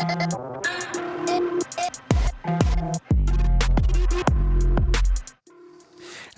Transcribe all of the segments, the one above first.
And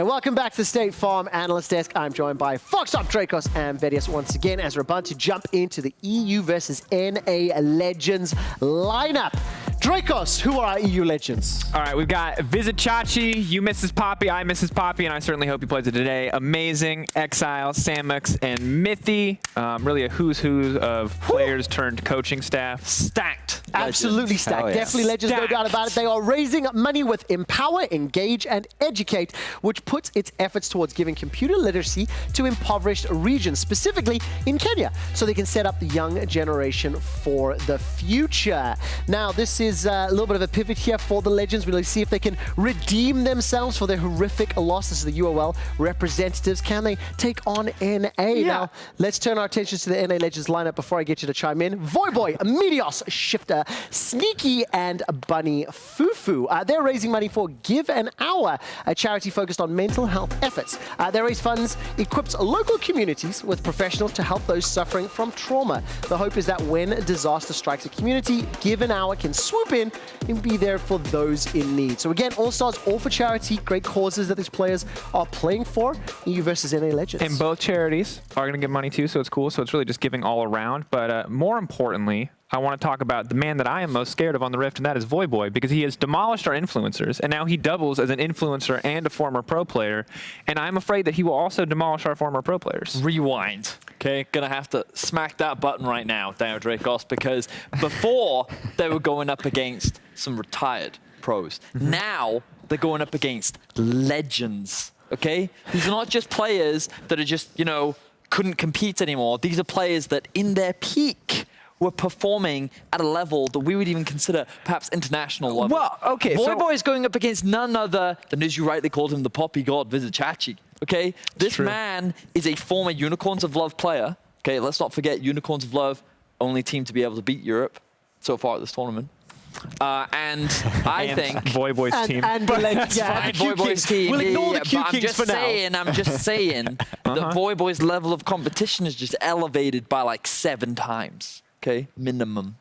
welcome back to the State Farm Analyst Desk. I'm joined by Foxop, Dracos, and Vedius once again as we're about to jump into the EU versus NA Legends lineup. Dracos, who are our EU Legends? All right, we've got Vizichachi, you Mrs. Poppy, I Mrs. Poppy, and I certainly hope he plays it today. Amazing, Exile, Samux, and Mithy. Really a who's who of players turned coaching staff. Stacked. Absolutely stacked. Yeah. Definitely Legends, no doubt about it. They are raising money with Empower, Engage, and Educate, which puts its efforts towards giving computer literacy to impoverished regions, specifically in Kenya, so they can set up the young generation for the future. Now, this is a little bit of a pivot here for the Legends. We'll see if they can redeem themselves for their horrific losses to the UOL representatives. Can they take on NA? Yeah. Now, let's turn our attentions to the NA Legends lineup before I get you to chime in. Voyboy, Meteos, Shifter, Sneaky, and Bunny Fufu. They're raising money for Give an Hour, a charity focused on mental health efforts. They raise funds, equips local communities with professionals to help those suffering from trauma. The hope is that when disaster strikes a community, Give an Hour can swoop in and be there for those in need. So again, all stars, all for charity, great causes that these players are playing for. EU versus NA Legends. And both charities are going to get money too, so it's cool. So it's really just giving all around. But more importantly, I want to talk about the man that I am most scared of on the Rift, and that is Voyboy, because he has demolished our influencers, and now he doubles as an influencer and a former pro player, and I'm afraid that he will also demolish our former pro players. Rewind. Okay, gonna have to smack that button right now, Daniel Dracos, because before they were going up against some retired pros. Now they're going up against legends. Okay, these are not just players that are just, you know, couldn't compete anymore. These are players that in their peak were performing at a level that we would even consider perhaps international level. Well, okay, Voyboy is going up against none other than, as you rightly called him, the poppy god, Vizichachi. Okay, this man is a former Unicorns of Love player. Okay, let's not forget Unicorns of Love, only team to be able to beat Europe so far at this tournament. And I think Voyboy's team. And the Legends, yeah, the Q Voyboy's Kings. team. We'll ignore the but Q I'm Kings just for saying, now. I'm just saying that Voyboy's level of competition is just elevated by like 7 times. Okay, minimum.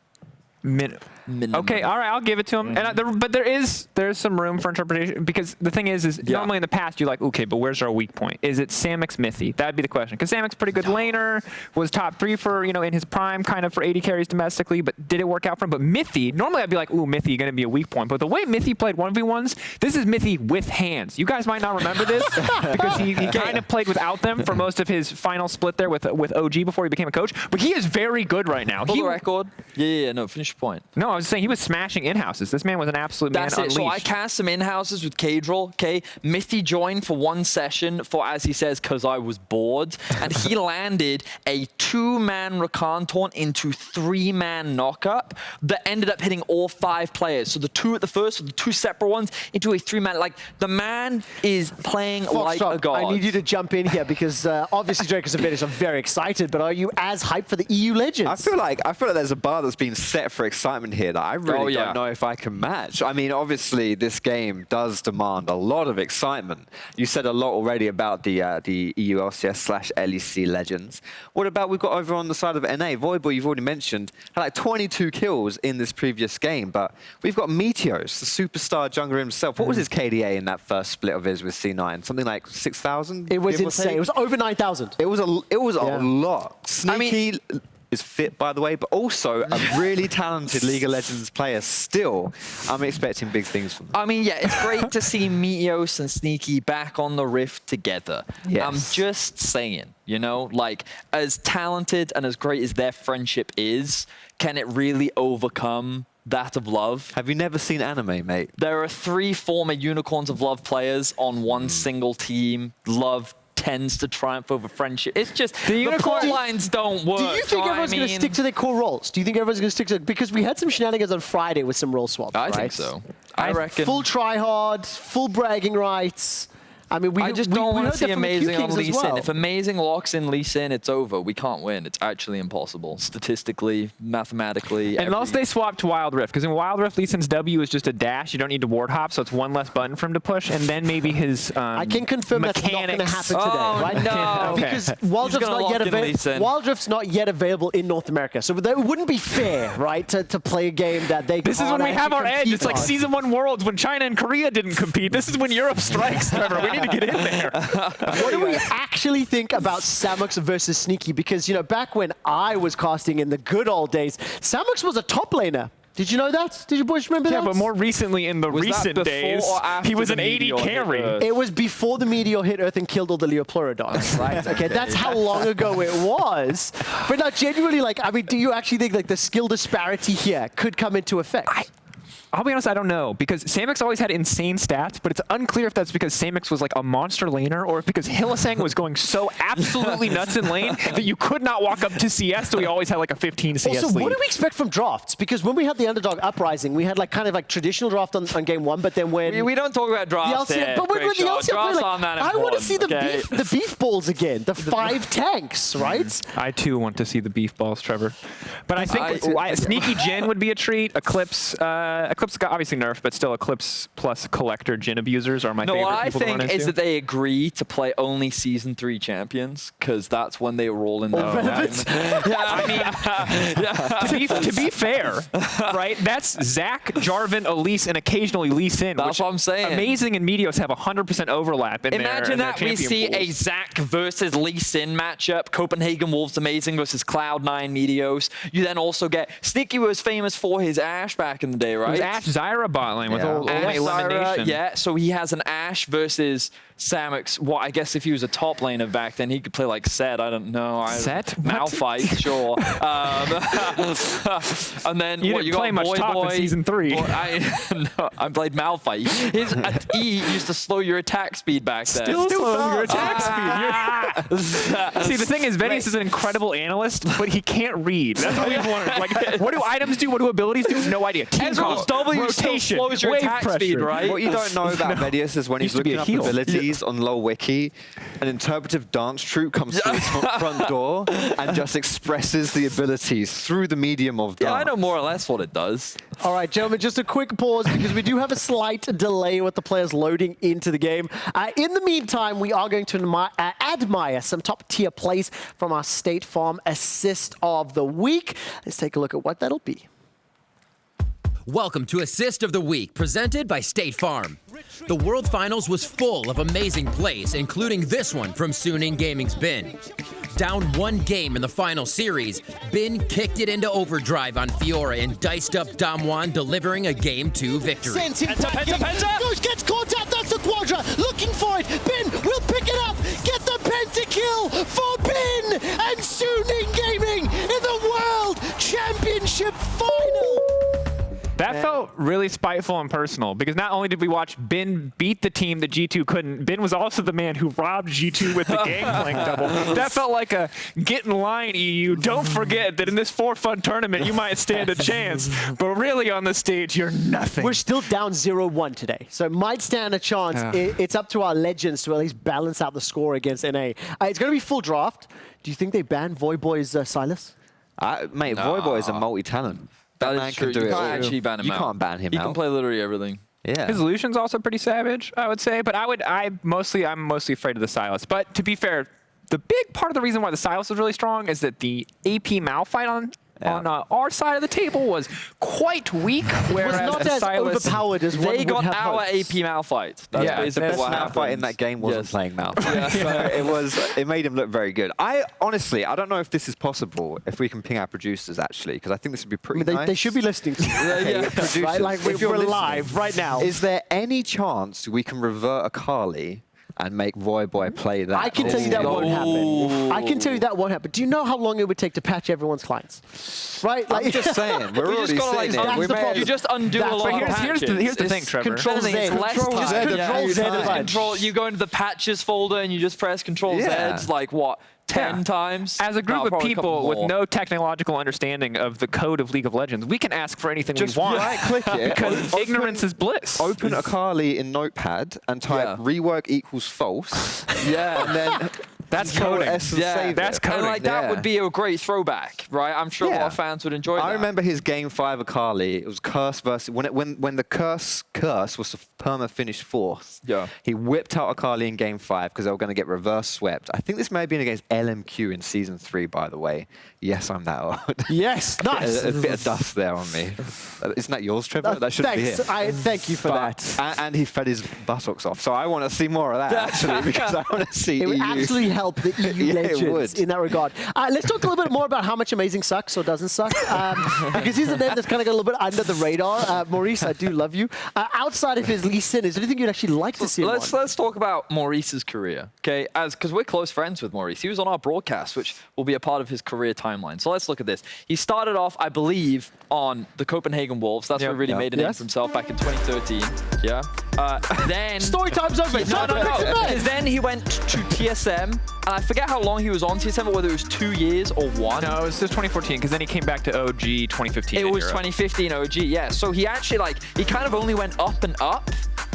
Minimum. Okay, all right, I'll give it to him. And but there's some room for interpretation, because the thing is normally in the past you're like, okay, but where's our weak point? Is it Samux Mithy? That'd be the question. Because Samux pretty good laner, was top 3 for, you know, in his prime, kind of for 80 carries domestically, but did it work out for him? But Mithy, normally I'd be like, ooh, Mithy gonna be a weak point. But the way Mithy played 1v1s, this is Mithy with hands. You guys might not remember this because he kind of played without them for most of his final split there with OG before he became a coach. But he is very good right now. For the record. Yeah, no, finish your point. No, I was saying he was smashing in-houses. This man was an absolute man That's it. unleashed. So I cast some in-houses with Cadril, okay? Mithy joined for 1 session for, as he says, because I was bored. And he landed a 2-man Rakan taunt into 3-man knockup that ended up hitting all 5 players. So the 2 at the first, so the 2 separate ones, into a 3-man. Like, the man is playing like a god. I need you to jump in here because obviously Dracos and Vedius are very excited, but are you as hyped for the EU Legends? I feel like there's a bar that's been set for excitement here that I really don't know if I can match. I mean, obviously, this game does demand a lot of excitement. You said a lot already about the EU LCS/LEC Legends. What about we've got over on the side of NA? Voyboy, you've already mentioned, had like 22 kills in this previous game, but we've got Meteos, the superstar jungler himself. What was his KDA in that first split of his with C9? Something like 6,000? It was insane. It was over 9,000. It was a lot. Sneaky is fit, by the way, but also a really talented League of Legends player still. I'm expecting big things from them. I mean, yeah, it's great to see Meteos and Sneaky back on the Rift together. Yes. I'm just saying, you know, like, as talented and as great as their friendship is, can it really overcome that of love? Have you never seen anime, mate? There are 3 former Unicorns of Love players on one single team. Love tends to triumph over friendship. It's just the plot lines don't work. Do you think everyone's going to stick to their core roles? Do you think everyone's going to stick to it? Because we had some shenanigans on Friday with some role swaps, I right? think so. I reckon. Full try hard, full bragging rights. I mean, I just don't want to see Amazing on Lee Sin. Well. If Amazing locks in Lee Sin, it's over. We can't win. It's actually impossible. Statistically, mathematically. Unless they swap to Wild Rift, because in Wild Rift, Lee Sin's W is just a dash. You don't need to ward hop, so it's one less button for him to push, and then maybe his I can confirm mechanics. that's not going to happen today, right? No. Okay. Because Wild Rift's not yet available in North America, so it wouldn't be fair, right, to play a game that they This is when we have our edge. It's like Season 1 Worlds when China and Korea didn't compete. This is when Europe strikes, Trevor. We need to get in there. What do we actually think about Samux versus Sneaky? Because, you know, back when I was casting in the good old days, Samux was a top laner. Did you know that? Did you boys remember that? Yeah, but more recently in the recent days, he was an 80 carry. It was before the meteor hit Earth and killed all the Leopleurodons, right? Okay, that's how long ago it was. But now, genuinely, like, I mean, do you actually think like the skill disparity here could come into effect? I'll be honest, I don't know, because Samix always had insane stats, but it's unclear if that's because Samix was like a monster laner or if because Hylissang was going so absolutely nuts in lane that you could not walk up to CS, so he always had like a 15 CS Also, lead. what do we expect from drafts? Because when we had the Underdog Uprising, we had like kind of like traditional draft on game one, but then when... We don't talk about drafts here. But when the LCS drafts play, aren't that I want to see important, the beef balls again, the 5 tanks, right? I too want to see the beef balls, Trevor. But I think Sneaky Jin would be a treat. Eclipse got obviously nerfed, but still Eclipse plus Collector Jin abusers are my favorite. No, what I people to think run is into. that they agree to play only Season 3 champions, because that's when they roll in the to be fair, right? That's Zac, Jarvan, Elise, and occasionally Lee Sin. That's what I'm saying. Amazing and Meteos have 100% overlap in Imagine their that we see a Zac versus Lee Sin matchup, Copenhagen Wolves Amazing versus Cloud9 Meteos. You then also get, Sneaky was famous for his Ashe back in the day, right? It was Ashe Zyra bot lane with all Ashe, elimination. Zyra, yeah, so he has an Ashe versus Samux. Well, I guess if he was a top laner back then, he could play like Zed. I don't know. Zed? Malphite, sure. And then you didn't play much top in Season 3. I played Malphite. His E used to slow your attack speed back then. Still slow your attack speed. See, the thing is, Venius is an incredible analyst, but he can't read. That's what we've learned. Like, what do items do? What do abilities do? No idea. Team comp, W still rotation, slows your wave attack pressure. speed, right? What you don't know about Vedius is when he's looking up abilities on low wiki, an interpretive dance troupe comes through his front door and just expresses the abilities through the medium of dance. Yeah, I know more or less what it does. All right, gentlemen, just a quick pause because we do have a slight delay with the players loading into the game. In the meantime, we are going to admire some top-tier plays from our State Farm Assist of the Week. Let's take a look at what that'll be. Welcome to Assist of the Week, presented by State Farm. The World Finals was full of amazing plays, including this one from Suning Gaming's Bin. Down 1 game in the final series, Bin kicked it into overdrive on Fiora and diced up Damwon, delivering a Game 2 victory. Sends him penta. Goes, gets caught out, that's the Quadra, looking for it. Bin will pick it up, get the pentakill for Bin and Suning Gaming in the World Championship Final. That felt really spiteful and personal because not only did we watch Bin beat the team that G2 couldn't, Bin was also the man who robbed G2 with the Gangplank double. That felt like a get in line, EU. Don't forget that in this for-fun tournament, you might stand a chance, but really on the stage, you're nothing. We're still down 0-1 today, so it might stand a chance. It's up to our Legends to at least balance out the score against NA. It's going to be full draft. Do you think they ban Voyboy's Silas? Mate, Voyboy is a multi-talent. That man is true. can do You it can't all. actually ban him out. You can't ban him out. He can play literally everything. Yeah. His Lucian's also pretty savage, I would say, but I'm mostly afraid of the Silas. But to be fair, the big part of the reason why the Silas was really strong is that the AP Malphite on our side of the table was quite weak, whereas not the as Silas overpowered as one They would got have our hoped. AP Malphite. That's Yeah, basically The what best happened. Malphite in that game wasn't Yes. playing Malphite. So it made him look very good. I honestly don't know if this is possible, if we can ping our producers actually, because I think this would be pretty nice. They should be listening to Yeah. Producers, right? Like if you're we're listening, live right now. Is there any chance we can revert Akali and make Voyboy play that? I can tell you that won't happen. I can tell you that won't happen. Do you know how long it would take to patch everyone's clients? Right? I'm just saying. We're You just already gotta, saying like, it. We that's the may problem. You just undo That's a what- lot of here's the patches. thing, Trevor. Control It's Z. less Control time. Z. Yeah. Control Z. Just you go into the patches folder and you just press Control Yeah. Z, like what, 10 times. As a group of people with no technological understanding of the code of League of Legends, we can ask for anything we want. Right-click it. Because ignorance is bliss. Open Akali in Notepad and type rework equals false. Yeah. And then that's coding. That's coding. And like that would be a great throwback, right? I'm sure a lot of fans would enjoy that. I remember his Game 5 Akali. It was Curse versus when the Curse was perma finished 4th. Yeah. He whipped out Akali in Game 5 because they were going to get reverse swept. I think this may have been against LMQ in Season 3, by the way. Yes, I'm that old. Yes, nice. a bit of dust there on me. Isn't that yours, Trevor? That should be it. Thank you for that. And he fed his buttocks off. So I want to see more of that, actually, because I want to see It would EU. absolutely help the EU Legends in that regard. Let's talk a little bit more about how much Amazing sucks or doesn't suck. Because he's a name that's kind of got a little bit under the radar. Maurice, I do love you. Outside of his Lee Sin, is there anything you'd actually like to see him on? Let's talk about Maurice's career, okay? Because we're close friends with Maurice. He was on our broadcast, which will be a part of his career timeline. So let's look at this. He started off, I believe, on the Copenhagen Wolves. That's where he really made a name for himself back in 2013. Yeah. Then Story time's over. Because then he went to TSM, and I forget how long he was on TSM, or whether it was 2 years or 1. No, it was just 2014, because then he came back to OG 2015. It was 2015 OG, yeah. So he actually, he kind of only went up and up.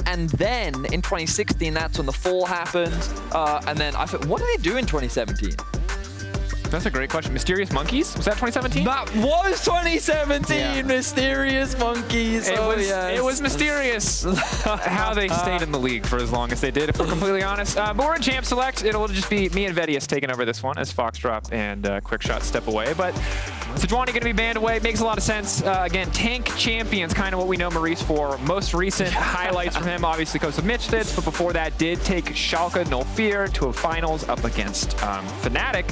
And then in 2016, that's when the fall happened. And then what did they do in 2017? That's a great question. Mysterious Monkeys? Was that 2017? That was 2017! Mysterious Monkeys! It was mysterious how they stayed in the league for as long as they did, if we're completely honest. But we're in Champ Select. It'll just be me and Vedius taking over this one as Foxdrop and Quickshot step away. But Sejuani going to be banned away. Makes a lot of sense. Again, tank champions, kind of what we know Maurice for. Most recent highlights from him obviously comes with Mitch Fitz, but before that did take Schalke No Fear to a finals up against Fnatic,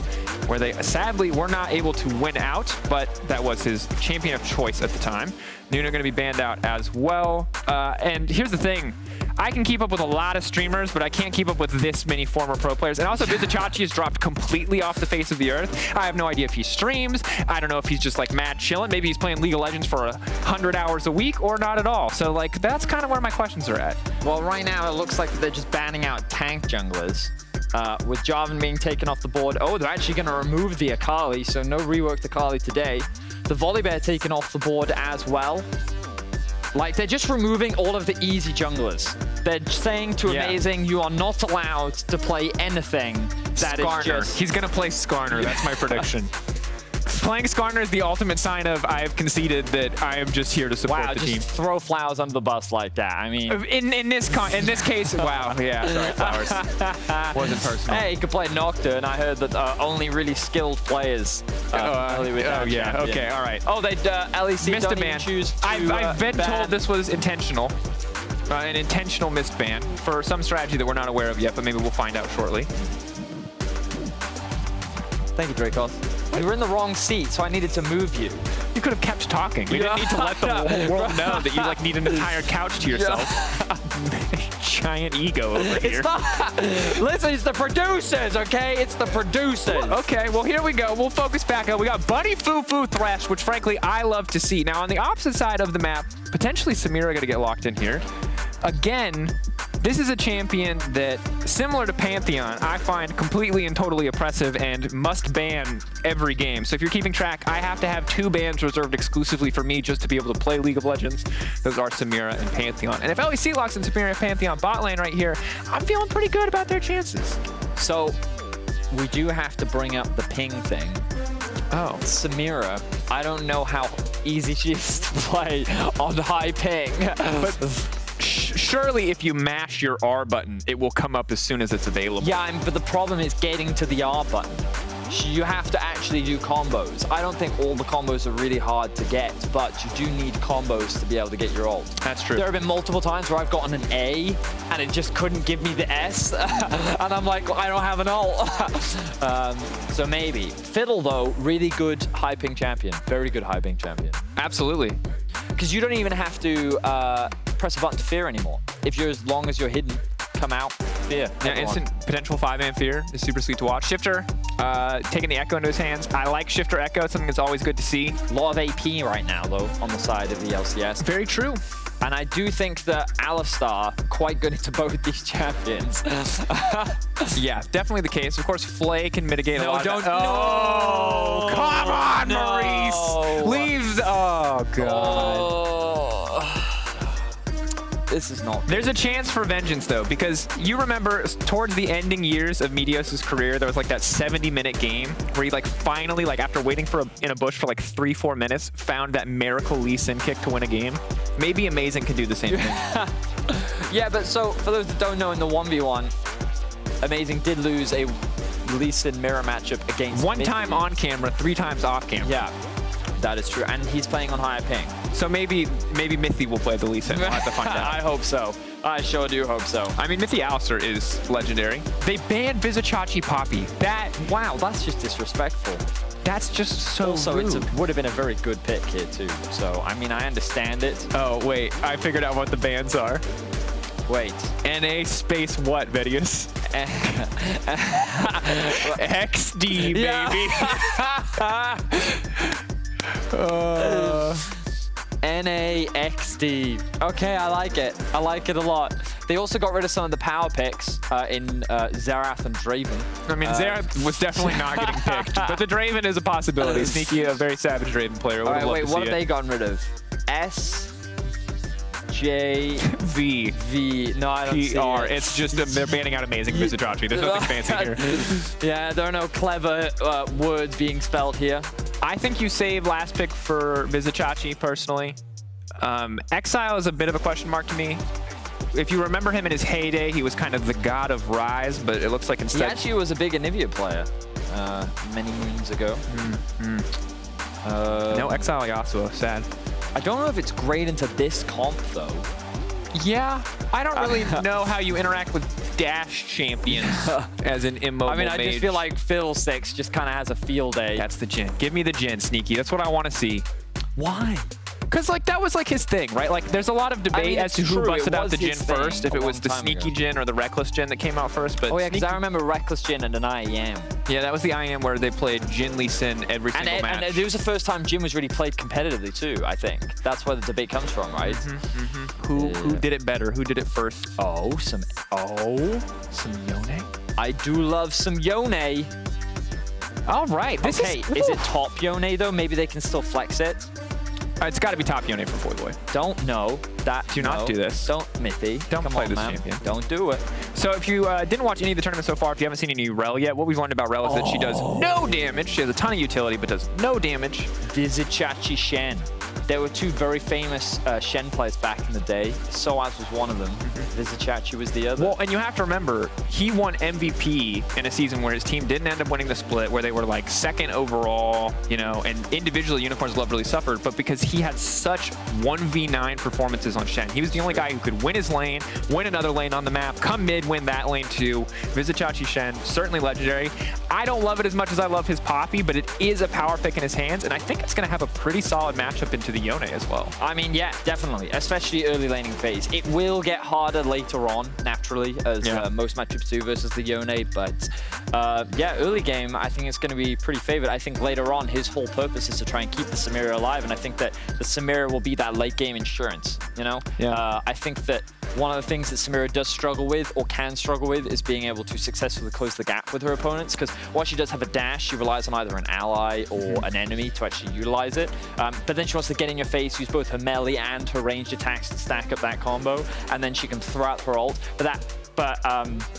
where they sadly were not able to win out, but that was his champion of choice at the time. Nuno going to be banned out as well. And here's the thing. I can keep up with a lot of streamers, but I can't keep up with this many former pro players. And also, Bizachachi has dropped completely off the face of the earth. I have no idea if he streams. I don't know if he's just like mad chilling. Maybe he's playing League of Legends for 100 hours a week or not at all. So like, that's kind of where my questions are at. Well, right now it looks like they're just banning out tank junglers. With Jarvan being taken off the board. Oh, they're actually going to remove the Akali, so no reworked Akali today. The Volibear taken off the board as well. Like, they're just removing all of the easy junglers. They're saying to Amazing, you are not allowed to play anything that is just... He's going to play Skarner. That's my prediction. Playing Skarner is the ultimate sign of I have conceded that I am just here to support the team. Just throw Flowers under the bus like that. I mean, in this case, wow, yeah, sorry, Flowers. Wasn't personal. Hey, he could play Nocturne. I heard that only really skilled players. Okay, all right. Oh, they LEC missed a ban. Choose to, I've been told this was intentional. An intentional missed ban for some strategy that we're not aware of yet, but maybe we'll find out shortly. Thank you, Dracos. You were in the wrong seat, so I needed to move you. You could have kept talking. We didn't need to let the whole world know that you like need an entire couch to yourself. Giant ego over here. Listen, it's the producers, okay? It's the producers. Okay, well, here we go. We'll focus back up. We got Bunny Fufu Thresh, which frankly I love to see. Now, on the opposite side of the map, potentially Samira going to get locked in here. Again, this is a champion that, similar to Pantheon, I find completely and totally oppressive and must ban every game. So if you're keeping track, I have to have 2 bans reserved exclusively for me just to be able to play League of Legends. Those are Samira and Pantheon. And if LEC locks in Samira and Pantheon bot lane right here, I'm feeling pretty good about their chances. So we do have to bring up the ping thing. Oh. Samira, I don't know how easy she is to play on high ping. But surely if you mash your R button, it will come up as soon as it's available. Yeah, but the problem is getting to the R button. You have to actually do combos. I don't think all the combos are really hard to get, but you do need combos to be able to get your ult. That's true. There have been multiple times where I've gotten an A and it just couldn't give me the S. And I'm like, well, I don't have an ult. So maybe. Fiddle, though, really good high ping champion. Very good high ping champion. Absolutely. Because you don't even have to press a button to fear anymore. If you're as long as you're hidden, come out, fear. Yeah, instant potential 5-man fear is super sweet to watch. Shifter taking the Echo into his hands. I like Shifter Echo. It's something that's always good to see. A lot of AP right now, though, on the side of the LCS. Very true. And I do think that Alistar quite good into both these champions. Yeah, definitely the case. Of course, Flay can mitigate a lot. Don't. Oh, No. come on, No. Maurice. Leave. Oh, God. Oh. This is not. There's a chance for vengeance, though, because you remember towards the ending years of Meteos' career, there was like that 70-minute game where he like finally, like after waiting for in a bush for like 3-4 minutes, found that miracle Lee Sin kick to win a game. Maybe Amazing can do the same thing. Yeah, but so for those that don't know, in the 1v1, Amazing did lose a Lee Sin mirror matchup against One Mithy. time on camera, 3 times off camera. Yeah, that is true. And he's playing on higher ping. So maybe Mithy will play the Lee Sin. We'll have to find out. I hope so. I sure do hope so. I mean, Mithy Alistar is legendary. They banned Vizicachi Poppy. Wow, that's just disrespectful. That's just so Also, rude. it would have been a very good pick here too. So, I mean, I understand it. Oh, wait. I figured out what the bans are. Wait. NA space what, Vedius? XD, baby. NAXD. Okay, I like it. I like it a lot. They also got rid of some of the power picks in Xerath and Draven. I mean, Xerath was definitely not getting picked, but the Draven is a possibility. Sneaky, a very savage Draven player. All right, wait, what have they they gotten rid of? S, J, V. V. No, I don't see PR. it. It's just they're banning out Amazing Vizicachi. There's nothing fancy here. Yeah, there are no clever words being spelled here. I think you save last pick for Vizicachi, personally. Exile is a bit of a question mark to me. If you remember him in his heyday, he was kind of the god of Rise, but it looks like He instead... actually was a big Anivia player many moons ago. No Exile Yasuo, sad. I don't know if it's great into this comp, though. Yeah, I don't really know how you interact with dash champions as an immobile I mean, I just mage. feel like Fiddlesticks just kind of has a field day. That's the Jhin. Give me the Jhin, Sneaky. That's what I want to see. Why? Because, like, that was, like, his thing, right? Like, there's a lot of debate mean, as to it's who true, busted it out was the Jhin his thing first, if a it was long the time Sneaky ago. Jhin or the Reckless Jhin that came out first. But Oh, yeah, because Sneaky- I remember Reckless Jhin and an IEM. Yeah, that was the IM where they played Jhin Lee Sin every single match. And it was the first time Jhin was really played competitively, too, I think. That's where the debate comes from, right? Who did it better? Who did it first? Some Yone? I do love some Yone. All right. This Okay, is it top Yone, though? Maybe they can still flex it. It's got to be top Yone for Voyboy. Don't know that. Do not do this. Don't, Mithy. Don't Come play on, this man. champion. Don't do it. So if you didn't watch any of the tournament so far, if you haven't seen any Rel yet, what we've learned about Rel is that she does no damage. She has a ton of utility, but does no damage. Vizicachi Shen. There were two very famous Shen players back in the day. Soaz was one of them. Vizicachi was the other. Well, and you have to remember, he won MVP in a season where his team didn't end up winning the split, where they were like second overall, you know, and individually Unicorns Love really suffered, but because he had such 1v9 performances on Shen. He was the only guy who could win his lane, win another lane on the map, come mid, win that lane too. Vizicachi Shen, certainly legendary. I don't love it as much as I love his Poppy, but it is a power pick in his hands, and I think it's going to have a pretty solid matchup into the Yone as well. I mean, yeah, definitely, especially early laning phase. It will get harder later on, naturally, as most matchups do versus the Yone, but yeah, early game, I think it's going to be pretty favored. I think later on, his whole purpose is to try and keep the Samira alive, and I think that the Samira will be that late game insurance, you know? Yeah. I think that one of the things that Samira does struggle with, or can struggle with, is being able to successfully close the gap with her opponents, because while she does have a dash, she relies on either an ally or an enemy to actually utilize it, but then she wants to get in your face, use both her melee and her ranged attacks to stack up that combo, and then she can throw out her ult, but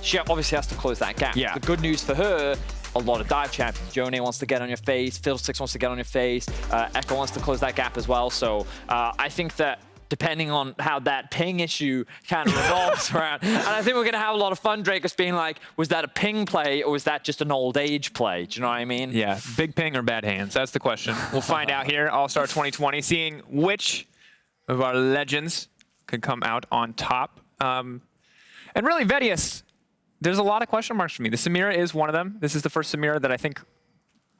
she obviously has to close that gap. Yeah. The good news for her, a lot of dive champions. Yone wants to get on your face, Fiddlesticks wants to get on your face, Echo wants to close that gap as well, so I think that depending on how that ping issue kind of revolves around. And I think we're going to have a lot of fun, Dracos, being like, was that a ping play or was that just an old age play? Do you know what I mean? Yeah, big ping or bad hands? That's the question. We'll find out here, All-Star 2020, seeing which of our legends could come out on top. And really, Vedius, there's a lot of question marks for me. The Samira is one of them. This is the first Samira that I think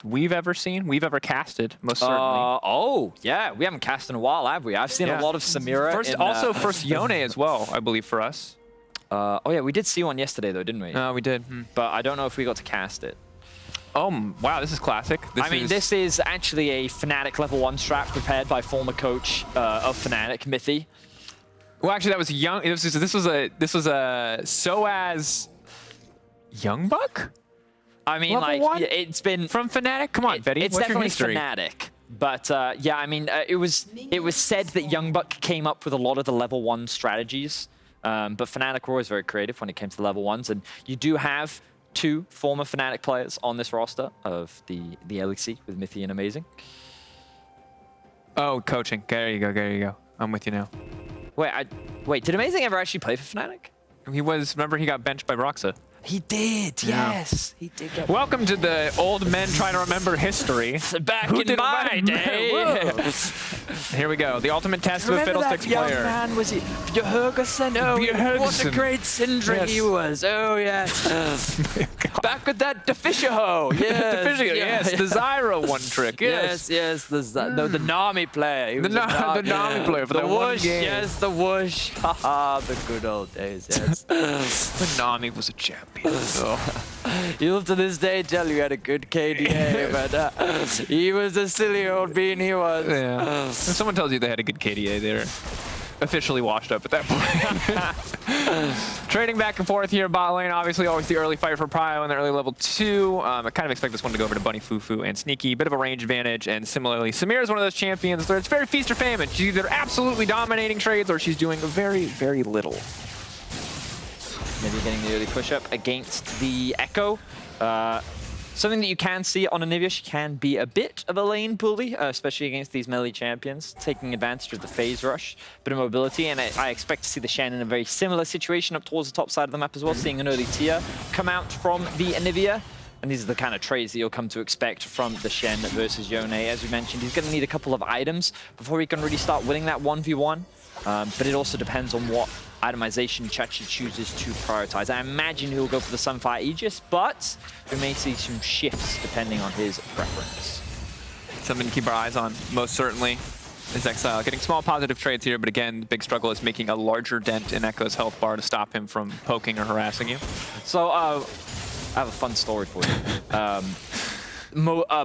we've ever seen, we've ever casted, most certainly. Oh, yeah. We haven't cast in a while, have we? I've seen a lot of Samira. First Yone as well, I believe, for us. Oh, yeah. We did see one yesterday, though, didn't we? We did. But I don't know if we got to cast it. Oh, wow. This is classic. This is actually a Fnatic level 1 strat prepared by former coach of Fnatic, Mithy. Well, actually, that was young. This was a SOAS Young Buck. I mean, Level like, one? it's been From Fnatic. Come on, Betty. It's What's your definitely history? Fnatic. But yeah, I mean, it was said that Young Buck came up with a lot of the level 1 strategies. But Fnatic were always very creative when it came to the level 1s. And you do have 2 former Fnatic players on this roster of the LEC with Mithy and Amazing. Oh, coaching. There you go. There you go. I'm with you now. Wait, did Amazing ever actually play for Fnatic? He was. Remember, he got benched by Broxa. He did, Yeah. yes. He did get Welcome to the old men trying to remember history. back Who in did my I- day. Whoa. Here we go. The ultimate test of a Remember that Fiddlesticks young player. man, was he Bjergsen? Oh, what a Bjergsen. great Syndra he was. Oh, yes. Back with that Defisher-ho. Yes. Yes, the Zyra one trick. Yes. Yes, the Nami player. He The was a Nami player for the that one whoosh, game. yes, the whoosh. Haha, the good old days, yes. When Nami was a champion. You'll to this day tell you had a good KDA, but he was a silly old bean he was. Yeah. If someone tells you they had a good KDA, they're officially washed up at that point. Trading back and forth here, bot lane. Obviously, always the early fight for Prio in the early level 2. I kind of expect this one to go over to Bunny, Fufu, and Sneaky. Bit of a range advantage, and similarly, Samir is one of those champions where it's very feast or famine. She's either absolutely dominating trades or she's doing very, very little. Maybe getting the early push-up against the Echo. Something that you can see on Anivia, she can be a bit of a lane bully, especially against these melee champions, taking advantage of the phase rush, bit of mobility, and I expect to see the Shen in a very similar situation up towards the top side of the map as well, seeing an early tier come out from the Anivia. And these are the kind of trades that you'll come to expect from the Shen versus Yone. As we mentioned, he's going to need a couple of items before he can really start winning that 1v1. But it also depends on what itemization Chachi chooses to prioritize. I imagine he'll go for the Sunfire Aegis, but we may see some shifts depending on his preference. Something to keep our eyes on, most certainly, is Exile. Getting small positive trades here, but again, the big struggle is making a larger dent in Echo's health bar to stop him from poking or harassing you. So, I have a fun story for you.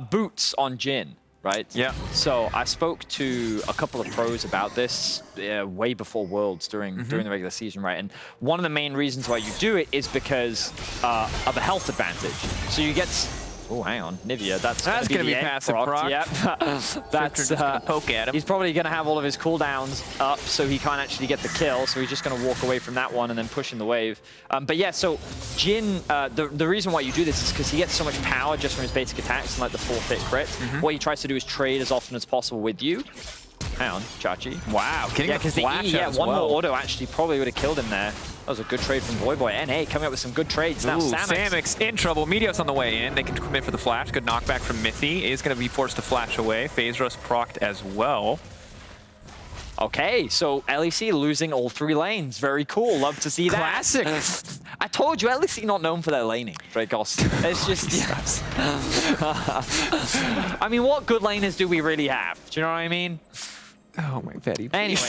Boots on Jhin. Right? Yeah. So I spoke to a couple of pros about this way before Worlds during the regular season, right? And one of the main reasons why you do it is because of a health advantage. So you get... Oh, hang on. Nivea, that's going to be passive proc. Yep. That's poke at him. He's probably going to have all of his cooldowns up, so he can't actually get the kill. So he's just going to walk away from that one and then push in the wave. But yeah, so Jhin, the reason why you do this is because he gets so much power just from his basic attacks and like the full fit crit. What he tries to do is trade as often as possible with you. Hang on, Chachi. Wow, getting yeah, because one more auto actually probably would have killed him there. That was a good trade from Voyboy. NA coming up with some good trades. Now Samix in trouble. Meteos on the way in. They can commit for the flash. Good knockback from Mithy. Is going to be forced to flash away. Phase Rush procced as well. Okay, so LEC losing all 3 lanes. Very cool. Love to see that. Classic. I told you, LEC not known for their laning, Dracos. It's just, yes. I mean, what good laners do we really have? Do you know what I mean? Oh my Betty. Anyway.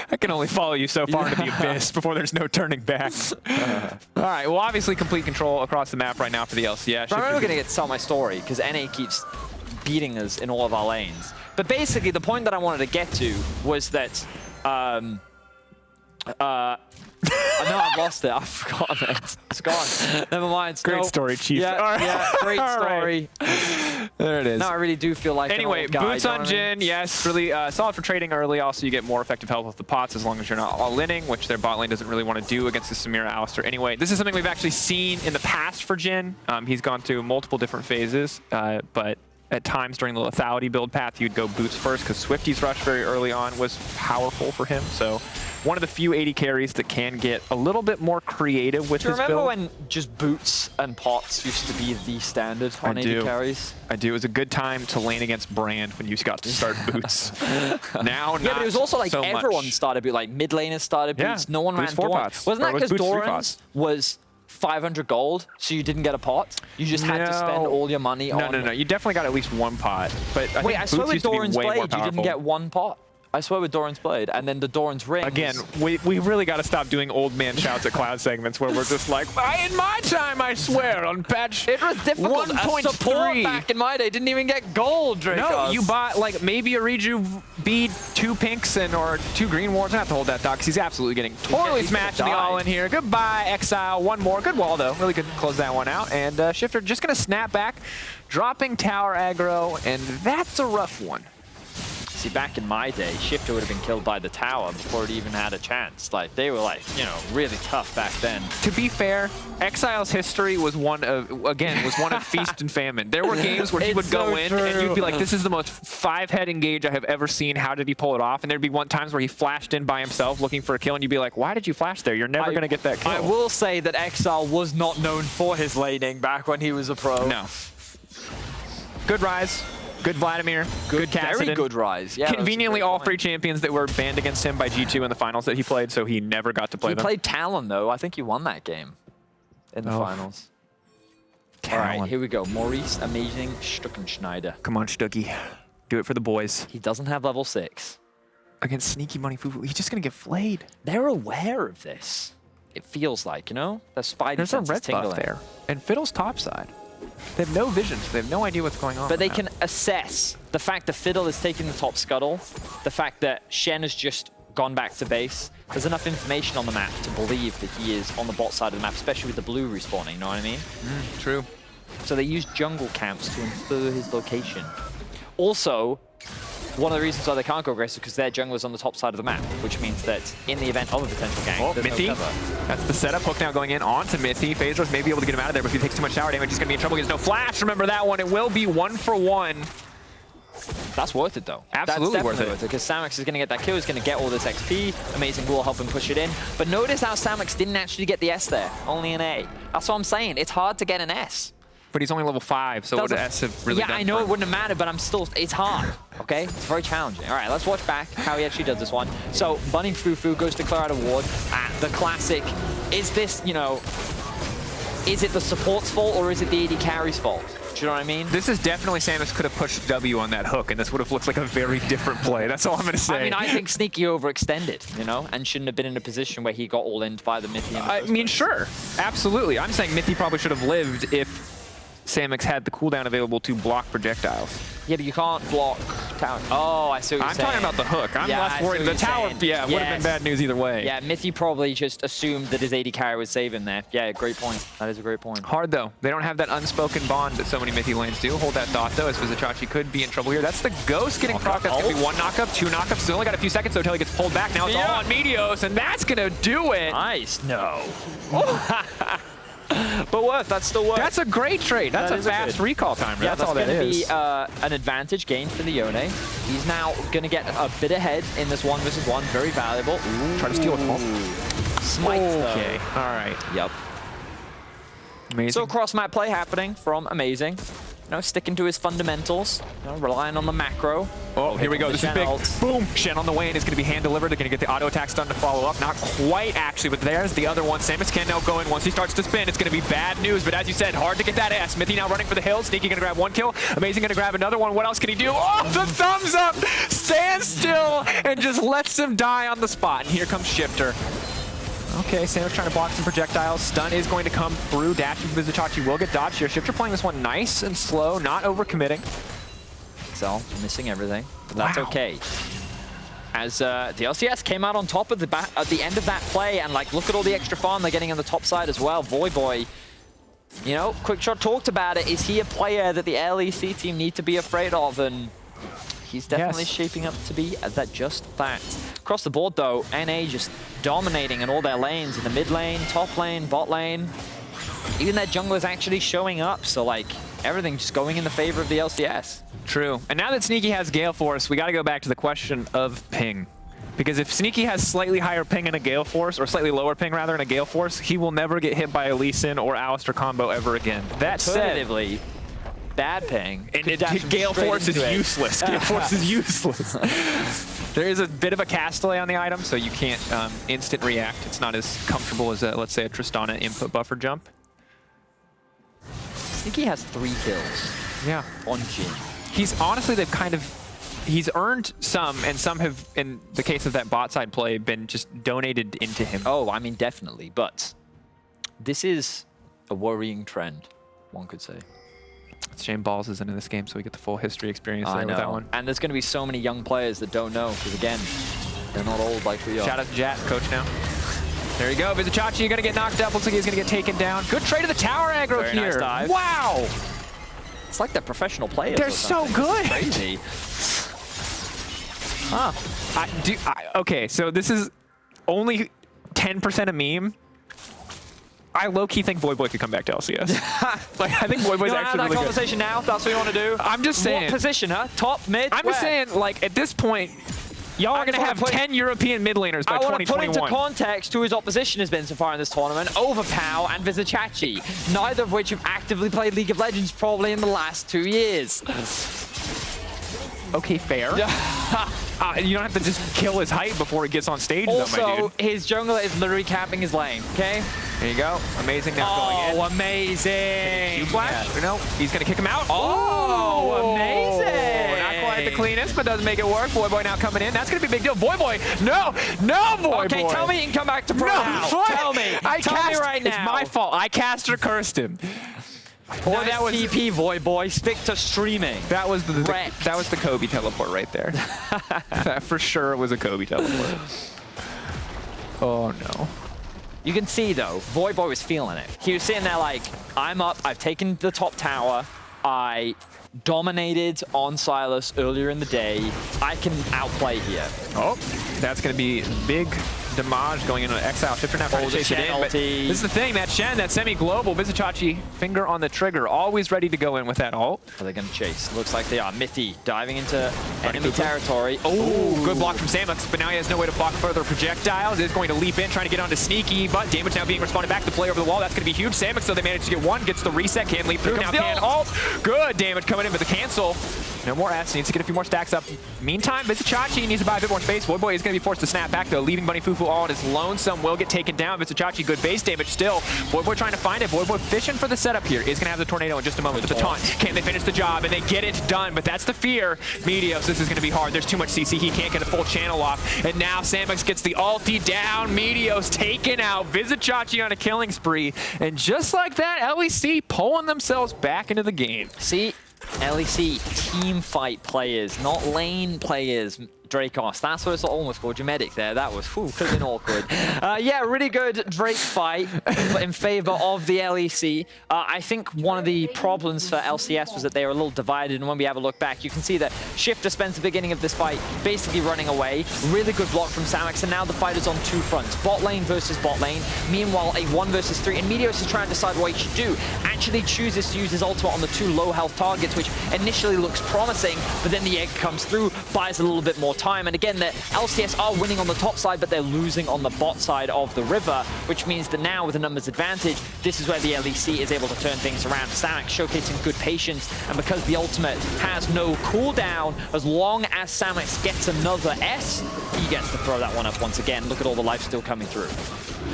I can only follow you so far into the abyss before there's no turning back. All right, well, obviously complete control across the map right now for the LCS. But I'm going to tell my story because NA keeps beating us in all of our lanes. But basically, the point that I wanted to get to was that no, I've lost it. I've forgotten it. It's gone. Never mind. Great story, Chief. Yeah, yeah, great story. There it is. No, I really do feel like anyway, an old guy, boots on Jhin, yes, really solid for trading early. Also, you get more effective health with the pots as long as you're not all-inning, which their bot lane doesn't really want to do against the Samira Alistar anyway. This is something we've actually seen in the past for Jhin. He's gone through multiple different phases, but at times during the lethality build path, you'd go boots first because Swifty's rush very early on was powerful for him. So one of the few 80 carries that can get a little bit more creative with his build. Do you remember when just boots and pots used to be the standard on 80 carries? I do. It was a good time to lane against Brand when you got to start boots. Now, yeah, but it was also like so everyone much. started boots. Like mid laners started boots. Yeah, No one boots ran 4 Doran. pots. Wasn't that Or because boots 3 Doran's pots. was 500 gold, so you didn't get a pot? You just had to spend all your money on... No. You definitely got at least 1 pot. But Wait, I swear with Doran's Blade, you didn't get 1 pot. I swear with Doran's Blade, and then the Doran's Ring. Again, we really got to stop doing old man shouts at Cloud segments where we're just like, in my time, I swear, on patch it was difficult. 1.3. Support back in my day didn't even get gold, Dracos. No, you bought like maybe a Reju bead, 2 pinks and or 2 green wards. I have to hold that thought because he's absolutely getting totally smashed in the all-in here. Goodbye, Exile. One more. Good wall, though. Really good to close that one out. And Shifter just going to snap back, dropping tower aggro, and that's a rough one. See, back in my day, Shifter would have been killed by the tower before it even had a chance. Like, they were like, you know, really tough back then. To be fair, Exile's history was one of feast and famine. There were games where he would go in and you'd be like, this is the most 5-head engage I have ever seen. How did he pull it off? And there'd be times where he flashed in by himself looking for a kill and you'd be like, why did you flash there? You're never going to get that kill. I will say that Exile was not known for his laning back when he was a pro. No. Good Rise. Good Vladimir, good Kassadin. Very good Rise. Yeah, conveniently, all 3 champions that were banned against him by G2 in the finals that he played, so he never got to play them. He played Talon, though. I think he won that game in the finals. Talon. All right, here we go. Maurice, amazing Stuckenschneider. Come on, Stucky. Do it for the boys. He doesn't have level 6. Against Sneaky Money Fufu, he's just going to get flayed. They're aware of this. It feels like, you know? The spidey There's a red buff there. And Fiddle's topside. They have no vision, so they have no idea what's going on. But they can assess the fact that Fiddle is taking the top scuttle, the fact that Shen has just gone back to base. There's enough information on the map to believe that he is on the bot side of the map, especially with the blue respawning, you know what I mean? True. So they use jungle camps to infer his location. Also, one of the reasons why they can't go aggressive is because their jungler's on the top side of the map, which means that in the event of a potential gank, there's Mithy. no cover. That's the setup. Hook now going in onto Mithy. Phasers may be able to get him out of there, but if he takes too much tower damage, he's going to be in trouble. He has no flash. Remember that one. It will be 1-for-1. That's worth it, though. Absolutely That's worth it. Because Samix is going to get that kill. He's going to get all this XP. Amazing will help him push it in. But notice how Samix didn't actually get the S there. Only an A. That's what I'm saying. It's hard to get an S. But he's only level 5, so would S have really done I know it wouldn't have mattered, but it's hard, okay? It's very challenging. All right, let's watch back how he actually does this one. So, Bunny Fufu goes to clear out a ward. The classic, is this, you know, is it the support's fault or is it the AD carry's fault? Do you know what I mean? This is definitely Samus could have pushed W on that hook, and this would have looked like a very different play. That's all I'm going to say. I mean, I think Sneaky overextended, you know, and shouldn't have been in a position where he got all in by the Mithy. I mean, sure. Absolutely. I'm saying Mithy probably should have lived if Samix had the cooldown available to block projectiles. Yeah, but you can't block tower. Oh, I see what you're saying. I'm talking about the hook. I'm less worried. The tower, would have been bad news either way. Yeah, Mithy probably just assumed that his AD carry would save him there. Yeah, great point. That is a great point. Hard, though. They don't have that unspoken bond that so many Mithy lanes do. Hold that thought, though, as Vizichachi could be in trouble here. That's the Ghost getting procced. That's going to be 1 knockup, 2 knockups. Still only got a few seconds, though, until he gets pulled back. Now it's all on Meteos, and that's going to do it. Nice. No. But worth, that's still worth. That's a great trade. That's a fast recall timer. Yeah, that's all that is. That's going to be an advantage gain for the Yone. He's now going to get a bit ahead in this 1v1. Very valuable. Ooh. Try to steal with Smite, okay. All right. Yep. Amazing. So cross-map play happening from Amazing. You know, sticking to his fundamentals, you know, relying on the macro. Oh, here we go. This is big. Boom. Shen on the way, and it's going to be hand-delivered. They're going to get the auto attacks done to follow up. Not quite, actually, but there's the other one. Samus can now go in. Once he starts to spin, it's going to be bad news. But as you said, hard to get that S. Mithy now running for the hill. Sneaky going to grab 1 kill. Amazing going to grab another one. What else can he do? Oh, the thumbs up! Stands still and just lets him die on the spot. And here comes Shifter. Okay, Samus trying to block some projectiles. Stun is going to come through. Dashing Vizichachi will get dodged here. Shifter playing this one nice and slow, not overcommitting. So, missing everything, but that's okay. As the LCS came out on top at the end of that play, and like, look at all the extra farm they're getting on the top side as well. Voyboy, you know, Quickshot talked about it. Is he a player that the LEC team need to be afraid of? And he's definitely shaping up to be just that. Across the board, though, NA just dominating in all their lanes, in the mid lane, top lane, bot lane. Even their jungler's actually showing up, so like, everything just going in the favor of the LCS. True. And now that Sneaky has Gale Force, we got to go back to the question of ping. Because if Sneaky has slightly higher ping in a Gale Force, or slightly lower ping rather in a Gale Force, he will never get hit by a Lee Sin or Alistar combo ever again. That said, bad ping. And Gale Force is useless. Gale Force is useless. There is a bit of a cast delay on the item, so you can't instant react. It's not as comfortable as, let's say, a Tristana input buffer jump. Sneaky has 3 kills. Yeah. On Jhin. He's honestly, they've kind of he's earned some, and some have, in the case of that bot side play, been just donated into him. Oh, I mean, definitely. But this is a worrying trend, one could say. It's a shame Balls isn't in this game, so we get the full history experience there with that one. And there's going to be so many young players that don't know, because again, they're not old like we are. Shout out to Jat, coach now. There you go. Vizichachi going to get knocked up. Looks like he's going to get taken down. Good trade of the tower aggro Very here. nice dive. Wow. It's like they're professional players. They're so good. Crazy. Huh. Okay, so this is only 10% a meme. I low-key think Voyboy could come back to LCS. Like, I think Voyboy's actually really good. You want to have that conversation now? That's what you want to do? I'm just saying. What position, huh? Top, mid, I'm just saying, like, at this point, y'all are going to have 10 European mid laners by 2021. I want to put into context who his opposition has been so far in this tournament. Overpow and Vizichachi, neither of which have actively played League of Legends probably in the last 2 years. Okay, fair. You don't have to just kill his height before he gets on stage, also, though, my dude. His jungler is literally capping his lane, okay? There you go. Amazing now going in. Oh, amazing. Q-flash? Yeah. No, he's going to kick him out. Oh, amazing. Not quite the cleanest, but doesn't make it work. Voyboy now coming in. That's going to be a big deal. Voyboy, no, Voyboy. Okay, tell me you can come back to pro now. Tell me. Tell me right now. It's my fault. I cast or cursed him. Or nice that was TP, Voyboy. Stick to streaming. That was the Kobe teleport right there. That for sure was a Kobe teleport. Oh no. You can see though, Voyboy was feeling it. He was sitting there like, I'm up. I've taken the top tower. I dominated on Silas earlier in the day. I can outplay here. Oh, that's going to be big damage going into an Exile. Shifter now trying to chase it in. But this is the thing, that Shen, that semi-global, Vizichachi, finger on the trigger, always ready to go in with that ult. Are they going to chase? Looks like they are. Mithy diving into enemy territory. Oh, good block from Samux, but now he has no way to block further projectiles. Is going to leap in, trying to get onto Sneaky, but damage now being responded back to play over the wall. That's going to be huge. Samux, so they managed to get one, gets the reset, can't leap through, now can ult. Good damage coming in, but the cancel. No more S, needs to get a few more stacks up. Meantime, Vizichachi needs to buy a bit more space. Voyboy is going to be forced to snap back though, leaving Bunny Fufu all on his lonesome. Will get taken down. Vizichachi, good base damage still. Voyboy trying to find it. Voyboy fishing for the setup here. Is going to have the tornado in just a moment with the taunt. Can they finish the job? And they get it done, but that's the fear. Meteos, this is going to be hard. There's too much CC. He can't get a full channel off. And now Samux gets the ulti down. Meteos taken out. Vizichachi on a killing spree. And just like that, LEC pulling themselves back into the game. See? LEC team fight players, not lane players. Dracos, that's what it's almost called. Your medic there. That was could have been awkward. Yeah, really good Drake fight in favor of the LEC. I think one of the problems for LCS was that they were a little divided, and when we have a look back, you can see that Shifter spends the beginning of this fight basically running away. Really good block from Samux, and now the fight is on two fronts. Bot lane versus bot lane. Meanwhile, a 1 versus 3, and Meteos is trying to decide what he should do. Actually chooses to use his ultimate on the 2 low health targets, which initially looks promising, but then the egg comes through, buys a little bit more time. And again, the LCS are winning on the top side, but they're losing on the bot side of the river, which means that now with a numbers advantage, this is where the LEC is able to turn things around. Samux showcasing good patience, and because the ultimate has no cooldown, as long as Samux gets another S, he gets to throw that one up once again. Look at all the life still coming through.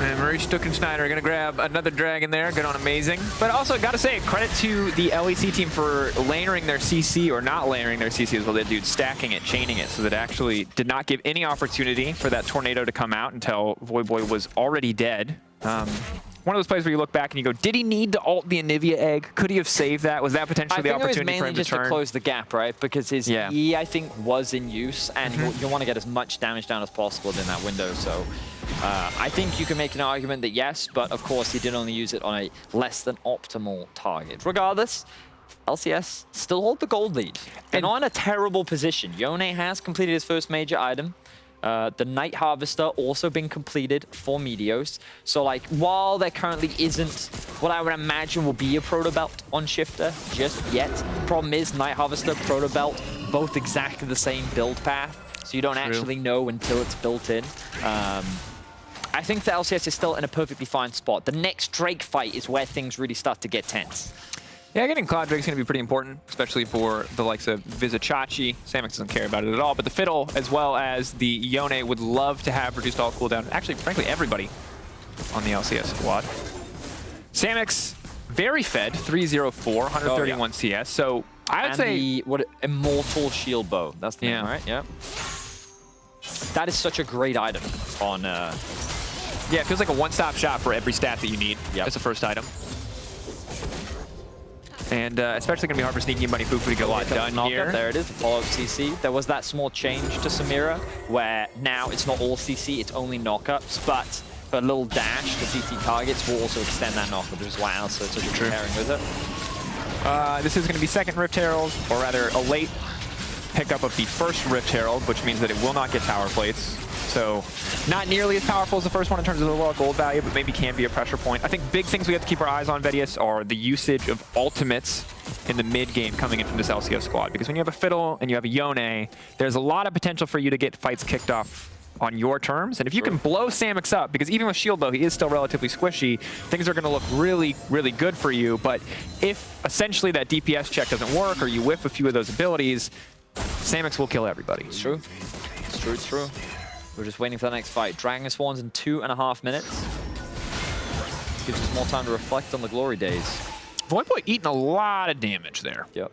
And Maurice Stuckenschneider going to grab another dragon there. Good on Amazing. But also, got to say, credit to the LEC team for layering their CC, or not layering their CC as well. That dude stacking it, chaining it, so that actually did not give any opportunity for that tornado to come out until Voyboy was already dead. One of those plays where you look back and you go, did he need to ult the Anivia egg? Could he have saved that? Was that potentially the opportunity for him to turn? I think it was mainly just to close the gap, right? Because his E, I think, was in use, and you want to get as much damage down as possible in that window. So I think you can make an argument that yes, but of course he did only use it on a less than optimal target. Regardless, LCS still hold the gold lead. And not in a terrible position. Yone has completed his first major item. The Night Harvester also been completed for Meteos. So like, while there currently isn't what I would imagine will be a proto belt on Shifter just yet, problem is Night Harvester, proto belt, both exactly the same build path. So you don't actually know until it's built in. I think the LCS is still in a perfectly fine spot. The next Drake fight is where things really start to get tense. Yeah, getting Cloud Drake's going to be pretty important, especially for the likes of Vizichachi. Samux doesn't care about it at all, but the Fiddle, as well as the Yone, would love to have reduced all cooldown. Actually, frankly, everybody on the LCS squad. Samux, very fed, 304, 131 CS. So I would say the immortal shield bow. That's the name, right? Yeah. That is such a great item on. Yeah, it feels like a one-stop shop for every stat that you need. Yep. That's the first item. And especially going to be hard for Sneaky and Bunny Fufu to get a lot done here. There it is, the follow-up CC. There was that small change to Samira, where now it's not all CC, it's only knockups, but a little dash to CC targets will also extend that knockup, which is why Alistair is such a good pairing with it. This is going to be second Rift Herald, or rather a late pickup of the first Rift Herald, which means that it will not get tower plates. So not nearly as powerful as the first one in terms of overall gold value, but maybe can be a pressure point. I think big things we have to keep our eyes on, Vedius, are the usage of ultimates in the mid game coming in from this LCS squad. Because when you have a Fiddle and you have a Yone, there's a lot of potential for you to get fights kicked off on your terms. And if you can blow Samix up, because even with Shield Bow, he is still relatively squishy, things are going to look really, really good for you. But if essentially that DPS check doesn't work, or you whiff a few of those abilities, Samix will kill everybody. It's true. It's true, it's true. We're just waiting for the next fight. Dragon spawns in 2.5 minutes. Gives us more time to reflect on the glory days. Voidboy eating a lot of damage there. Yep.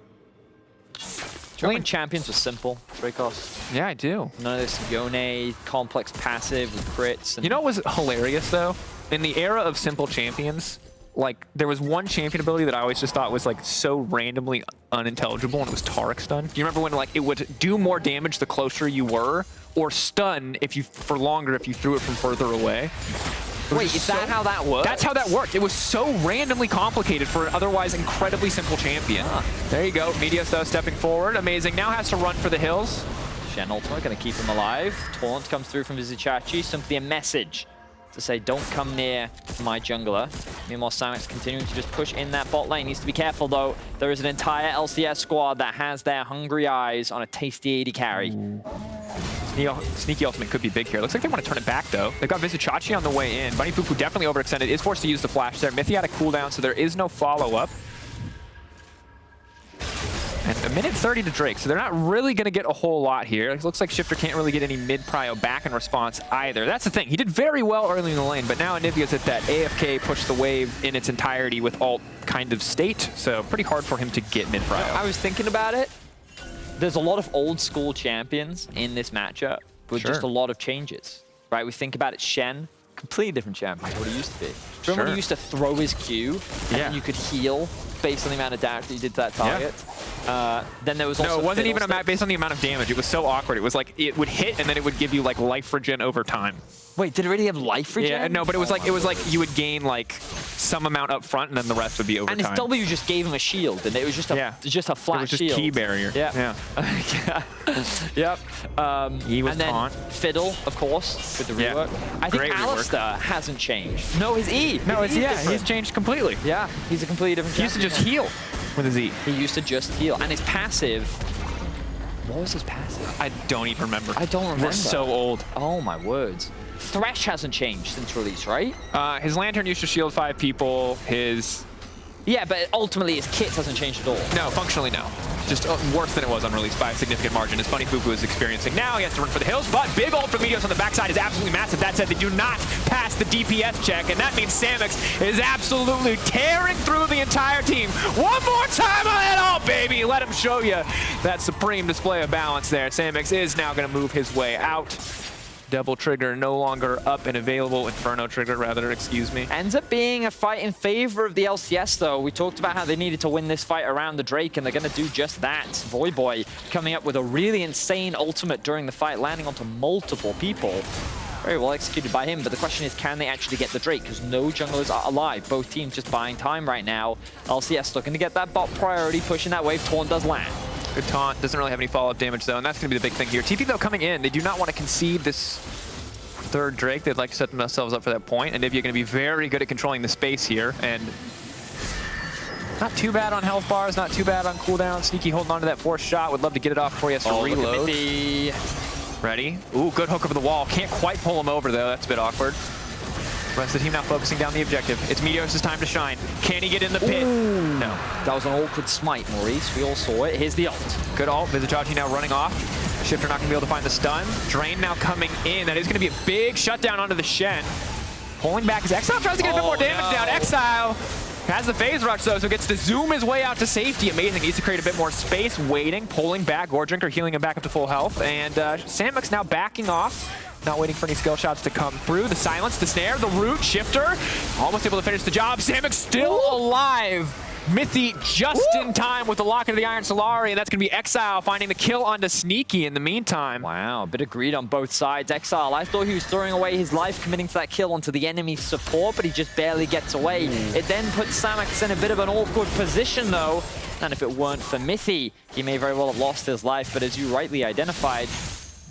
German champions are simple, Dracos. Yeah, I do. None of this Yone, complex passive with crits. And you know what was hilarious, though? In the era of simple champions, like, there was one champion ability that I always just thought was, like, so randomly unintelligible, and it was Taric Stun. Do you remember when, like, it would do more damage the closer you were, or stun if you for longer if you threw it from further away? Wait, is that how that worked? That's how that worked. It was so randomly complicated for an otherwise incredibly simple champion. There you go. Medios, though, stepping forward. Amazing. Now has to run for the hills. Shen ultimate going to keep him alive. Taunt comes through from Vizichachi. Simply a message to say, don't come near my jungler. Meanwhile, Samix continuing to just push in that bot lane. Needs to be careful, though. There is an entire LCS squad that has their hungry eyes on a tasty AD carry. Sneaky ultimate could be big here. Looks like they want to turn it back, though. They've got Vizichachi on the way in. Bunny Fufu definitely overextended. Is forced to use the flash there. Mithy had a cooldown, so there is no follow-up. And a minute 30 to Drake, so they're not really going to get a whole lot here. It looks like Shifter can't really get any mid-prio back in response either. That's the thing. He did very well early in the lane, but now Anivia's at that AFK push the wave in its entirety with ult kind of state, so pretty hard for him to get mid-prio. I was thinking about it. There's a lot of old school champions in this matchup with just a lot of changes, right? We think about it, Shen, completely different champion than what he used to be. Remember when he used to throw his Q and then you could heal based on the amount of damage that you did to that target? Then there was also no, it wasn't even based on the amount of damage. It was so awkward. It was like it would hit and then it would give you like life regen over time. Wait, did it really have life regen? Yeah, no, but it was like you would gain like some amount up front and then the rest would be over time. time. And his W just gave him a shield, and it was just a flat it was just shield. key barrier. Yeah. Yep. He was and then taunt. Fiddle, of course, with the rework. I think Alistair hasn't changed. No, his E. No, it's he's changed completely. Yeah, he's a completely different. He used to just heal with his E. He used to just heal, and his passive. What was his passive? I don't even remember. I don't remember. We're so old. Oh my words. Thresh hasn't changed since release, right? His Lantern used to shield 5 people. His... Yeah, but ultimately his kit hasn't changed at all. No, functionally no. Just worse than it was on release by a significant margin, as Bunny Fufu is experiencing now. He has to run for the hills, but big ult from Medios on the backside is absolutely massive. That said, they do not pass the DPS check, and that means Samix is absolutely tearing through the entire team. One more time on that ult, baby! Let him show you that supreme display of balance there. Samix is now going to move his way out. Double trigger no longer up and available. Inferno trigger, rather, excuse me. Ends up being a fight in favor of the LCS, though. We talked about how they needed to win this fight around the Drake, and they're going to do just that. Voyboy coming up with a really insane ultimate during the fight, landing onto multiple people. Very well executed by him, but the question is, can they actually get the Drake? Because no junglers are alive. Both teams just buying time right now. LCS looking to get that bot priority, pushing that wave. Taunt does land. Good taunt. Doesn't really have any follow-up damage, though, and that's going to be the big thing here. TP, though, coming in. They do not want to concede this third Drake. They'd like to set themselves up for that point, and Nivea going to be very good at controlling the space here, and not too bad on health bars, not too bad on cooldown. Sneaky holding on to that forced shot. Would love to get it off before he has to reload. Ready? Ooh, good hook over the wall. Can't quite pull him over, though. That's a bit awkward. Rest of the team now focusing down the objective. It's Meteos' time to shine. Can he get in the pit? Ooh. No. That was an awkward smite, Maurice. We all saw it. Here's the ult. Good ult. Vizichachi now running off. Shifter not going to be able to find the stun. Drain now coming in. That is going to be a big shutdown onto the Shen. Pulling back as Exile tries to get a bit more damage down. Exile Has the phase rush, though, so gets to zoom his way out to safety. Amazing. Needs to create a bit more space, waiting, pulling back. Gore Drinker healing him back up to full health. And Samux now backing off, not waiting for any skill shots to come through. The silence, the snare, the root, Shifter, almost able to finish the job. Samux still alive. Mithy just in time with the lock into the Iron Solari, and that's going to be Exile finding the kill onto Sneaky in the meantime. Wow, a bit of greed on both sides. Exile, I thought he was throwing away his life, committing to that kill onto the enemy support, but he just barely gets away. It then puts Samux in a bit of an awkward position, though, and if it weren't for Mithy, he may very well have lost his life, but as you rightly identified,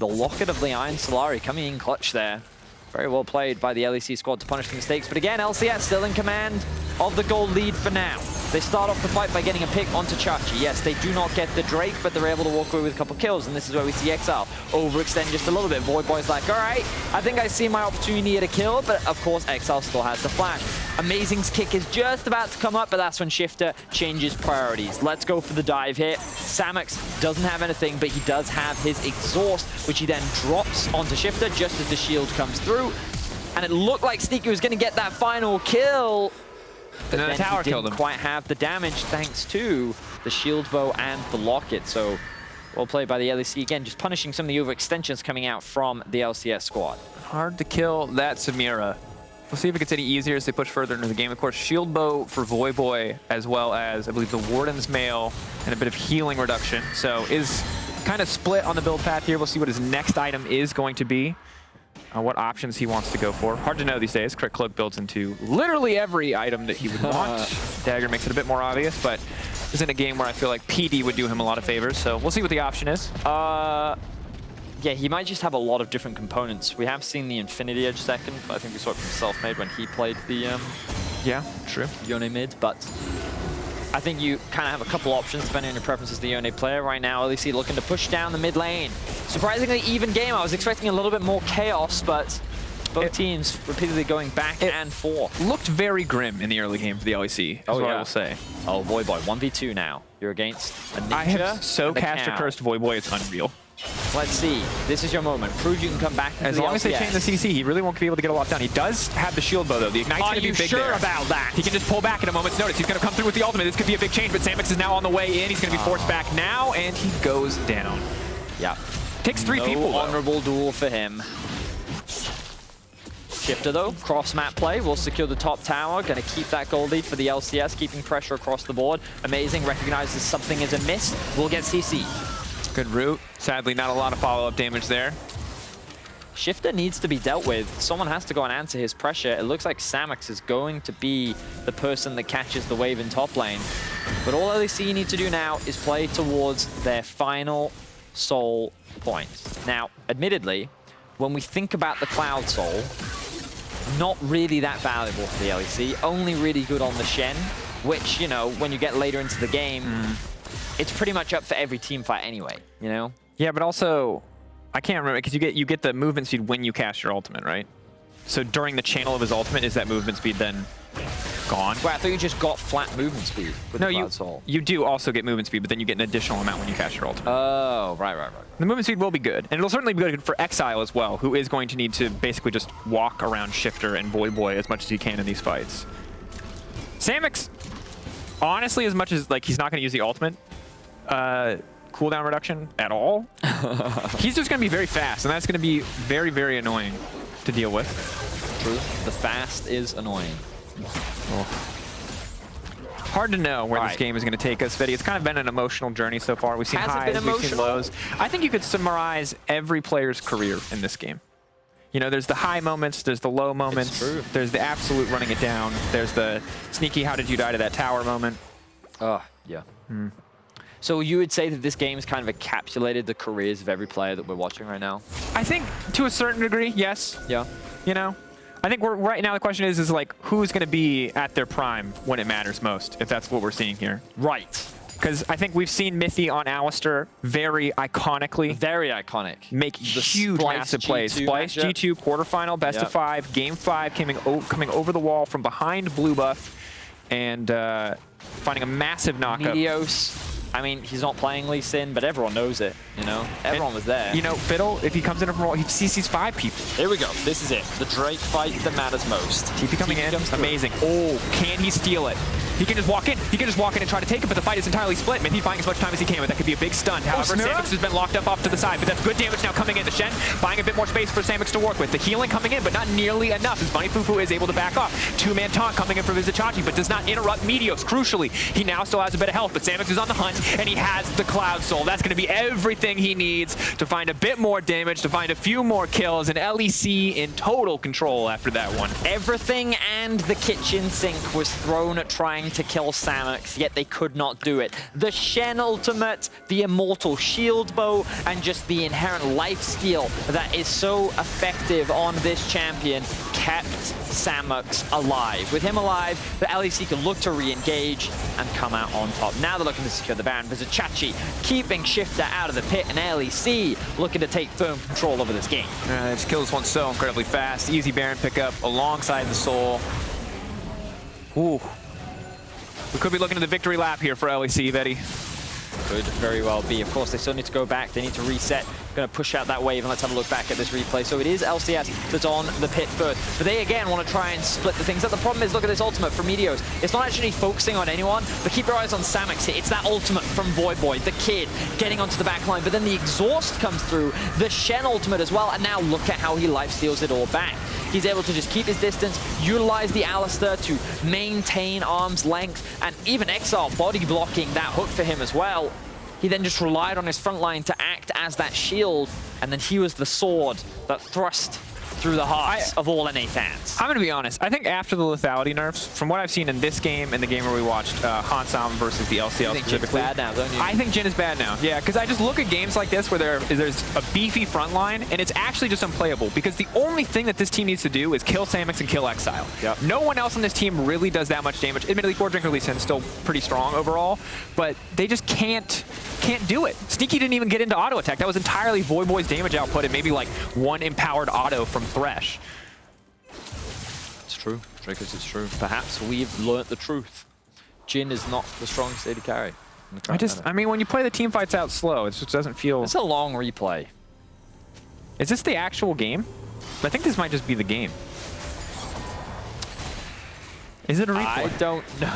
the locket of the Iron Solari coming in clutch there. Very well played by the LEC squad to punish the mistakes, but again, LCS still in command of the gold lead for now. They start off the fight by getting a pick onto Chachi. Yes, they do not get the Drake, but they're able to walk away with a couple kills, and this is where we see Exile overextend just a little bit. Voidboy's like, all right, I think I see my opportunity here to kill, but of course, Exile still has the flash. Amazing's kick is just about to come up, but that's when Shifter changes priorities. Let's go for the dive here. Samux doesn't have anything, but he does have his exhaust, which he then drops onto Shifter just as the shield comes through. And it looked like Sneaky was going to get that final kill. And then the tower killed him. Didn't quite have the damage thanks to the shield bow and the locket. So well played by the LEC again, just punishing some of the overextensions coming out from the LCS squad. Hard to kill that Samira. We'll see if it gets any easier as they push further into the game. Of course, shield bow for Voyboy, as well as I believe the Warden's Mail and a bit of healing reduction. So is kind of split on the build path here. We'll see what his next item is going to be. What options he wants to go for. Hard to know these days. Crit Cloak builds into literally every item that he would want. Dagger makes it a bit more obvious, but this isn't a game where I feel like PD would do him a lot of favors, so we'll see what the option is. Yeah, he might just have a lot of different components. We have seen the Infinity Edge second, but I think we saw it from Selfmade when he played the yeah, true. Yone mid, but I think you kind of have a couple options depending on your preferences as the Yone player. Right now, LEC looking to push down the mid lane. Surprisingly even game. I was expecting a little bit more chaos, but both teams repeatedly going back and forth. Looked very grim in the early game for the LEC, is what I will say. Oh, Voyboy, 1v2 now. You're against a ninja. I have so caster cursed Voyboy, it's unreal. Let's see. This is your moment. Prove you can come back into As long as they chain the CC, he really won't be able to get a lot done. He does have the shield bow, though. The Ignite's going to be big there. Are you sure about that? He can just pull back at a moment's notice. He's going to come through with the ultimate. This could be a big change, but Samux is now on the way in. He's going to be forced back now, and he goes down. Yeah. Takes three people, though. Honorable duel for him. Shifter, though, cross-map play, will secure the top tower. Going to keep that gold lead for the LCS, keeping pressure across the board. Amazing, recognizes something is amiss. Will get CC. Good root. Sadly, not a lot of follow-up damage there. Shifter needs to be dealt with. Someone has to go and answer his pressure. It looks like Samux is going to be the person that catches the wave in top lane. But all LEC need to do now is play towards their final soul point. Now, admittedly, when we think about the Cloud Soul, not really that valuable for the LEC. Only really good on the Shen, which, you know, when you get later into the game, it's pretty much up for every team fight anyway, you know? Yeah, but also, I can't remember, because you get the movement speed when you cast your ultimate, right? So during the channel of his ultimate, is that movement speed then gone? Wait, I thought you just got flat movement speed with the Cloud Soul. You do also get movement speed, but then you get an additional amount when you cast your ultimate. Oh, right. The movement speed will be good, and it'll certainly be good for Exile as well, who is going to need to basically just walk around Shifter and Voyboy as much as he can in these fights. Samux, honestly, as much as like he's not going to use the ultimate, cooldown reduction at all. He's just going to be very fast, and that's going to be very, very annoying to deal with. True. The fast is annoying. Oh. Hard to know where this game is going to take us, Fetty. It's kind of been an emotional journey so far. We've seen highs, we've seen lows. I think you could summarize every player's career in this game. You know, there's the high moments, there's the low moments, there's the absolute running it down, there's the sneaky how did you die to that tower moment. Yeah. So you would say that this game's kind of encapsulated the careers of every player that we're watching right now? I think to a certain degree, yes. Yeah. You know, I think we're right now the question is like who's going to be at their prime when it matters most, if that's what we're seeing here. Right. Because I think we've seen Mithy on Alistair very iconically. Very iconic. Make huge, massive plays. Splice G2 quarterfinal, best of 5, game 5, coming over the wall from behind blue buff and finding a massive knockup. Meteos. I mean, he's not playing Lee Sin, but everyone knows it, you know? Everyone was there. You know, Fiddle, if he comes in from roll, he CCs 5 people. Here we go. This is it. The Drake fight that matters most. TP coming in. Amazing. Oh, can he steal it? He can just walk in. He can just walk in and try to take it, but the fight is entirely split. Maybe buying as much time as he can, but that could be a big stun. However, Samix has been locked up off to the side, but that's good damage now coming in. The Shen buying a bit more space for Samix to work with. The healing coming in, but not nearly enough as Bunny Fufu is able to back off. Two-man taunt coming in for Vizichachi, but does not interrupt Meteos. Crucially, he now still has a bit of health, but Samix is on the hunt, and he has the Cloud Soul. That's going to be everything he needs to find a bit more damage, to find a few more kills, and LEC in total control after that one. Everything and the kitchen sink was thrown at trying to kill Samix, yet they could not do it. The Shen ultimate, the immortal shield bow, and just the inherent life steal that is so effective on this champion kept Samix alive. With him alive, the LEC can look to re-engage and come out on top. Now they're looking to secure the Baron. Vizichachi keeping Shifter out of the pit, and LEC looking to take firm control over this game. They just kill this one so incredibly fast. Easy Baron pickup alongside the Soul. Ooh. We could be looking at the victory lap here for LEC, Betty. Could very well be. Of course, they still need to go back. They need to reset. Going to push out that wave, and let's have a look back at this replay. So it is LCS that's on the pit first. But they, again, want to try and split the things up. The problem is, look at this ultimate from Meteos. It's not actually focusing on anyone, but keep your eyes on Samix here. It's that ultimate from Voyboy, the kid, getting onto the back line. But then the exhaust comes through, the Shen ultimate as well, and now look at how he life steals it all back. He's able to just keep his distance, utilize the Alistair to maintain arm's length, and even Exile body blocking that hook for him as well. He then just relied on his front line to act as that shield, and then he was the sword that thrust through the hearts of all NA fans. I'm going to be honest. I think after the lethality nerfs, from what I've seen in this game and the game where we watched Hansam versus the LCL specifically, bad now, don't you? I think Jhin is bad now. Yeah, because I just look at games like this where there's a beefy front line, and it's actually just unplayable because the only thing that this team needs to do is kill Samix and kill Exile. Yep. No one else on this team really does that much damage. Admittedly, 4-Drinker Lee Sin's still pretty strong overall, but they just can't do it. Sneaky didn't even get into auto attack. That was entirely Voyboy's damage output and maybe like one empowered auto from Thresh. It's true, Drinkers, it's true. Perhaps we've learnt the truth. Jhin is not the strongest AD carry. I mean, when you play the team fights out slow, it just doesn't feel... It's a long replay. Is this the actual game? I think this might just be the game. Is it a replay? I don't know.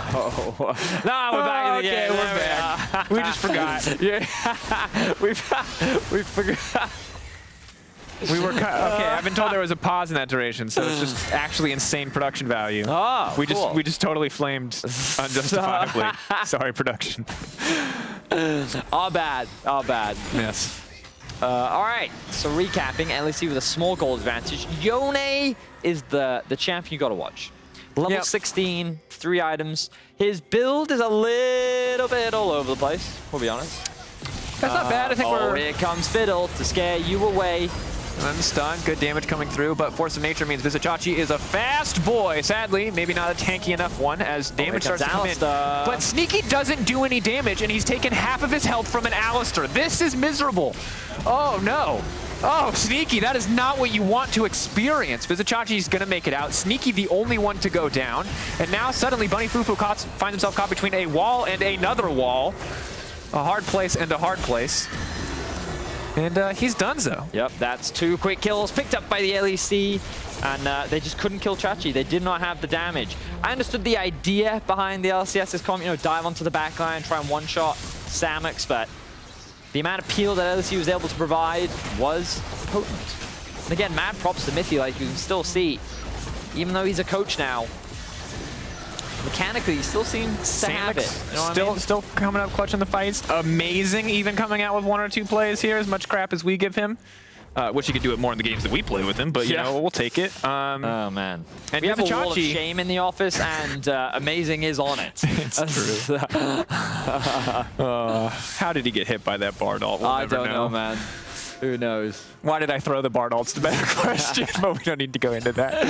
No, we're back in the game. We're back. We just forgot. Yeah. we forgot. We were okay. I've been told there was a pause in that duration, so it's just actually insane production value. Oh, cool. we just totally flamed unjustifiably. Sorry, production. Our bad. Our bad. Yes. All right. So recapping, LEC with a small goal advantage. Yone is the champion you got to watch. Level 16, 3 items. His build is a little bit all over the place, we'll be honest. That's not bad. I think here comes Fiddle to scare you away. And then stun, good damage coming through, but Force of Nature means Vizichachi is a fast boy. Sadly, maybe not a tanky enough one as damage starts to come in. But Sneaky doesn't do any damage, and he's taken half of his health from an Alistair. This is miserable. Oh, no. Oh, Sneaky, that is not what you want to experience. Vizichachi's going to make it out. Sneaky the only one to go down. And now suddenly Bunny Fufu finds himself caught between a wall and another wall. A hard place and a hard place. And he's donezo. Yep, that's 2 quick kills picked up by the LEC. And they just couldn't kill Chachi. They did not have the damage. I understood the idea behind the LCS's comp, you know, dive onto the backline, try and one-shot Samix, but the amount of peel that LEC was able to provide was potent. And again, mad props to Mithy, like you can still see, even though he's a coach now, mechanically he still seems to have it. You know what I mean? Still coming up clutch in the fights. Amazing, even coming out with 1 or 2 plays here, as much crap as we give him. Wish he could do it more in the games that we play with him, but you know, we'll take it. Oh man. And we have a wall of shame in the office, and Amazing is on it. It's true. How did he get hit by that Bard ult? We'll I never don't know, man. Who knows? Why did I throw the Bard ult's the better question, but we don't need to go into that.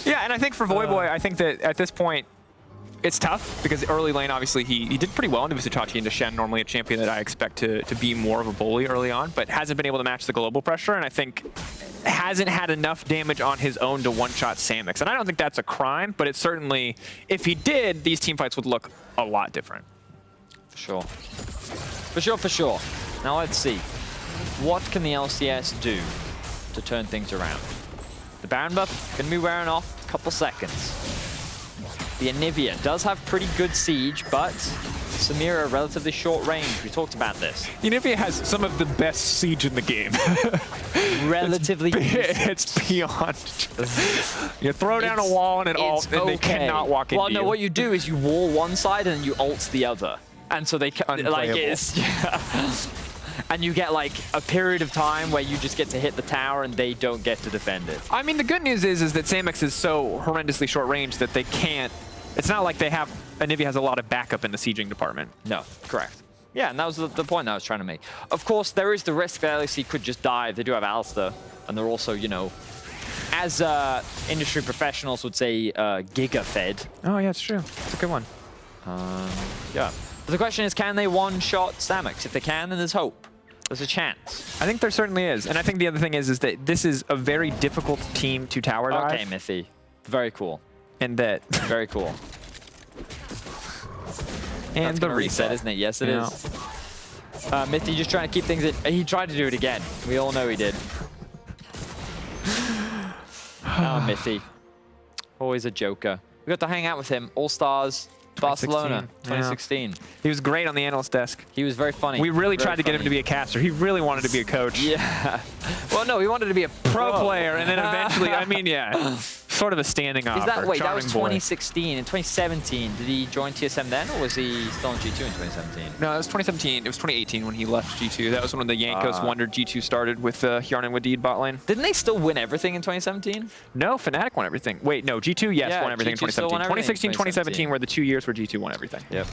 Yeah, and I think for Voyboy, I think that at this point, it's tough because early lane, obviously, he did pretty well into Vizichachi into Shen, normally a champion that I expect to be more of a bully early on, but hasn't been able to match the global pressure, and I think hasn't had enough damage on his own to one-shot Samix. And I don't think that's a crime, but it's certainly, if he did, these team fights would look a lot different. For sure. For sure, for sure. Now let's see. What can the LCS do to turn things around? The Baron buff going to be wearing off a couple seconds. The Anivia does have pretty good siege, but Samira, relatively short range. We talked about this. Anivia has some of the best siege in the game. Relatively. It's beyond. You throw down a wall and an ult, and they cannot walk into you. Well, no, what you do is you wall one side and then you ult the other. And so they like it's and you get like a period of time where you just get to hit the tower and they don't get to defend it. I mean, the good news is that Samix is so horrendously short range that they can't. It's not like they have. Anivia has a lot of backup in the sieging department. No, correct. Yeah, and that was the point I was trying to make. Of course, there is the risk that LEC could just dive. They do have Alistair, and they're also, you know, as industry professionals would say, giga-fed. Oh, yeah, it's true. It's a good one. Yeah. But the question is, can they one-shot Samix? If they can, then there's hope. There's a chance. I think there certainly is. And I think the other thing is that this is a very difficult team to tower dive. Okay, Mithy. Very cool. And that... Very cool. And the reset, isn't it? Yes, it is. Mithy just trying to keep things in. He tried to do it again. We all know he did. Oh, Mithy. Always a joker. We got to hang out with him. All-Stars, Barcelona, 2016. Yeah. He was great on the analyst desk. He was very funny. We really tried to get him to be a caster. He really wanted to be a coach. Yeah. Well, no, he wanted to be a pro player, and then eventually, I mean, yeah, sort of a standing offer. That was boy. 2016. In 2017, did he join TSM then, or was he still in G2 in 2017? No, it was 2017. It was 2018 when he left G2. That was when the Yankos Wonder G2 started with Hjarn and Wadid bot lane. Didn't they still win everything in 2017? No, Fnatic won everything. Wait, no, G2, yes, won everything in 2017. 2016, 2017 were the 2 years where G2 won everything. Yep.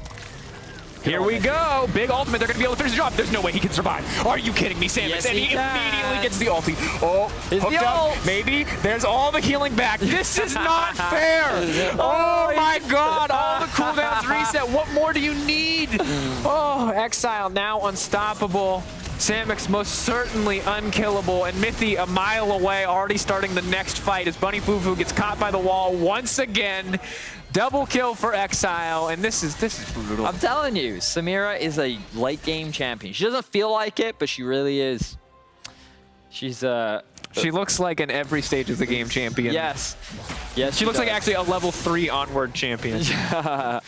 Here we go. Big ultimate. They're going to be able to finish the job. There's no way he can survive. Are you kidding me, Samus? Yes, and he immediately gets the ulti. Oh, hooked up. Maybe. There's all the healing back. This is not fair. Oh, my God. All the cooldowns reset. What more do you need? Oh, Exile now unstoppable. Samix most certainly unkillable, and Mithy a mile away, already starting the next fight as Bunny Fufu gets caught by the wall once again. Double kill for Exile, and this is brutal. I'm telling you, Samira is a late game champion. She doesn't feel like it, but she really is. She's she looks like an every stage of the game champion. Yes. Yes. She looks like actually a level 3 onward champion. I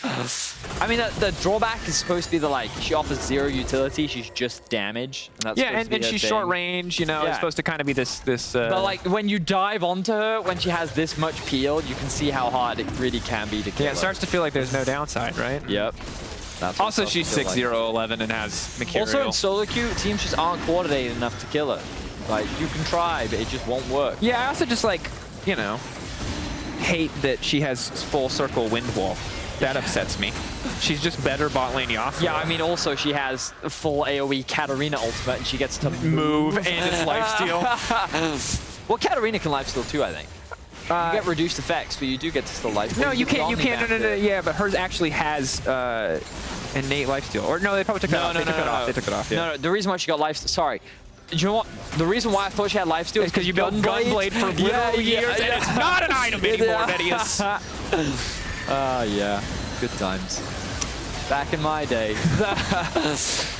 mean, the drawback is supposed to be the she offers 0 utility. She's just damage. And that's and she's short range. You know, it's supposed to kind of be this. But like when you dive onto her, when she has this much peel, you can see how hard it really can be to kill. Yeah, it starts to feel like there's no downside, right? Yep. That's also, she's 6'0", and has material. Also in solo queue, teams just aren't coordinated enough to kill her. Like, you can try, but it just won't work. Yeah, I also just, you know, hate that she has full circle wind wall. That upsets me. She's just better bot lane Yasuo. Yeah, I mean, also, she has a full AoE Katarina ultimate, and she gets to move and it's lifesteal. Well, Katarina can lifesteal too, I think. You get reduced effects, but you do get to still lifesteal. No, you can't. No, yeah, but hers actually has innate lifesteal. Or no, they probably took that off. They took it off. Yeah. No, the reason why she got lifesteal, sorry. You know what? The reason why I thought she had lifesteal is because you built Gunblade for literal years, and it's not an item anymore, Medius. Yeah. Good times. Back in my day.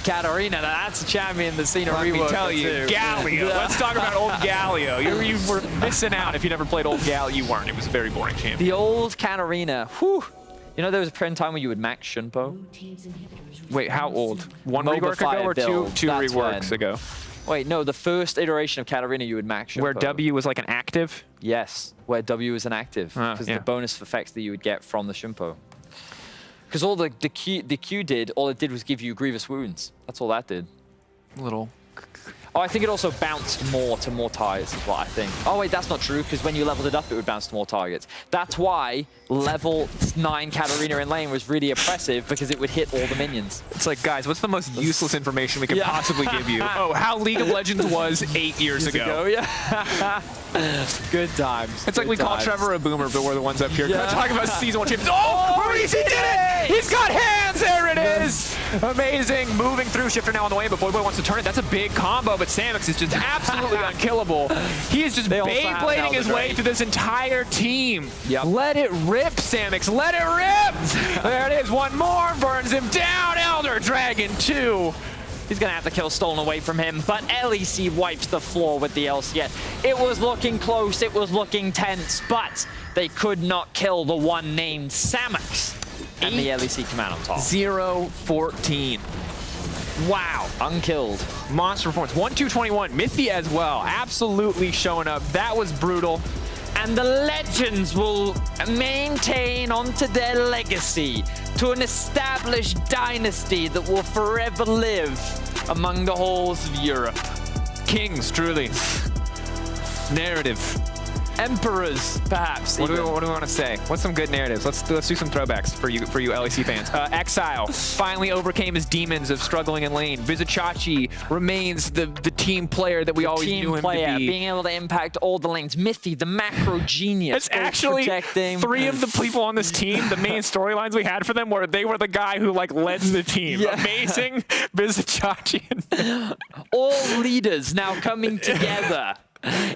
Katarina, that's a champion that's seen a rework. Let me tell you, Galio. Let's talk about old Galio. You were missing out if you never played old Galio. You weren't. It was a very boring champion. The old Katarina. Whew. You know there was a point in time when you would max Shunpo? Wait, how old? One rework ago or two reworks ago? Wait, no, the first iteration of Katarina you would max Shunpo. Where W was like an active? Yes, where W is an active. Because the bonus effects that you would get from the Shunpo. Because all the Q did, all it did was give you grievous wounds. That's all that did. Little. Oh, I think it also bounced more to more targets is what I think. Oh wait, that's not true, because when you leveled it up, it would bounce to more targets. That's why level 9 Katarina in lane was really oppressive, because it would hit all the minions. It's like, guys, what's the most useless information we could possibly give you? Oh, how League of Legends was 8 years ago. Yeah. Good times. It's like we call Trevor a boomer, but we're the ones up here talking about season 1 champions. Oh, Maurice, he did it! He's got hands! There it is! Amazing. Moving through. Shifter now on the way, but Boyboy wants to turn it. That's a big combo, but Samix is just absolutely unkillable. He is just Beyblading his way through this entire team. Yep. Let it rip, Samix. Let it rip! There it is. One more. Burns him down. Elder Dragon 2. He's going to have the kill stolen away from him, but LEC wipes the floor with the LCS. It was looking close, it was looking tense, but they could not kill the one named Samex. And the LEC come out on top. 0-14. Wow, unkilled. Monster performance. 1-2-21. Mithy as well. Absolutely showing up. That was brutal. And the Legends will maintain onto their legacy to an established dynasty that will forever live among the halls of Europe. Kings, truly. Narrative. Emperors, perhaps. What do we want to say? What's some good narratives? Let's do some throwbacks for you LEC fans. Exile finally overcame his demons of struggling in lane. Vizicachi remains the team player that we always knew him to be. Being able to impact all the lanes. Mithy, the macro genius. It's actually three of the people on this team. The main storylines we had for them were they were the guy who like led the team. Yeah. Amazing. Vizicachi. All leaders now coming together.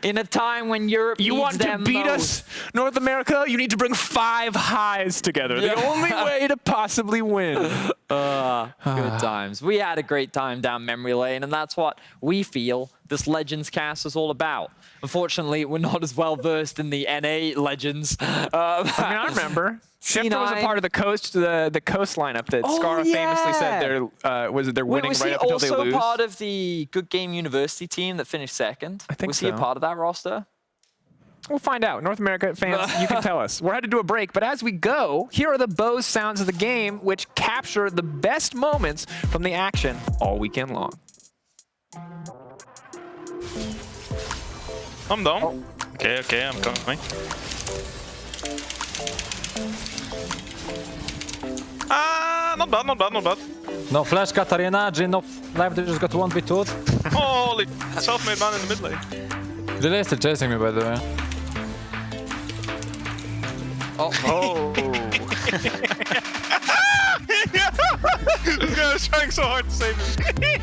In a time when Europe you want to beat us, North America, you need to bring 5 highs together. The only way to possibly win. Good times. We had a great time down memory lane, and that's what we feel this Legends cast is all about. Unfortunately, we're not as well versed in the NA Legends. I mean, I remember. Shifter was a part of the coast lineup that Scar famously said they're winning right up until they lose. Was he also part of the Good Game University team that finished second? I think was he a part of that roster? We'll find out. North America fans, you can tell us. We're had to do a break, but as we go, here are the Bose sounds of the game, which capture the best moments from the action all weekend long. I'm down. Okay, I'm coming. Not bad. No flash, Katarina, Jin, no live, they just got 1v2'd. Holy, self-made man in the mid lane. Delay is still chasing me, by the way. Oh. This guy is trying so hard to save me.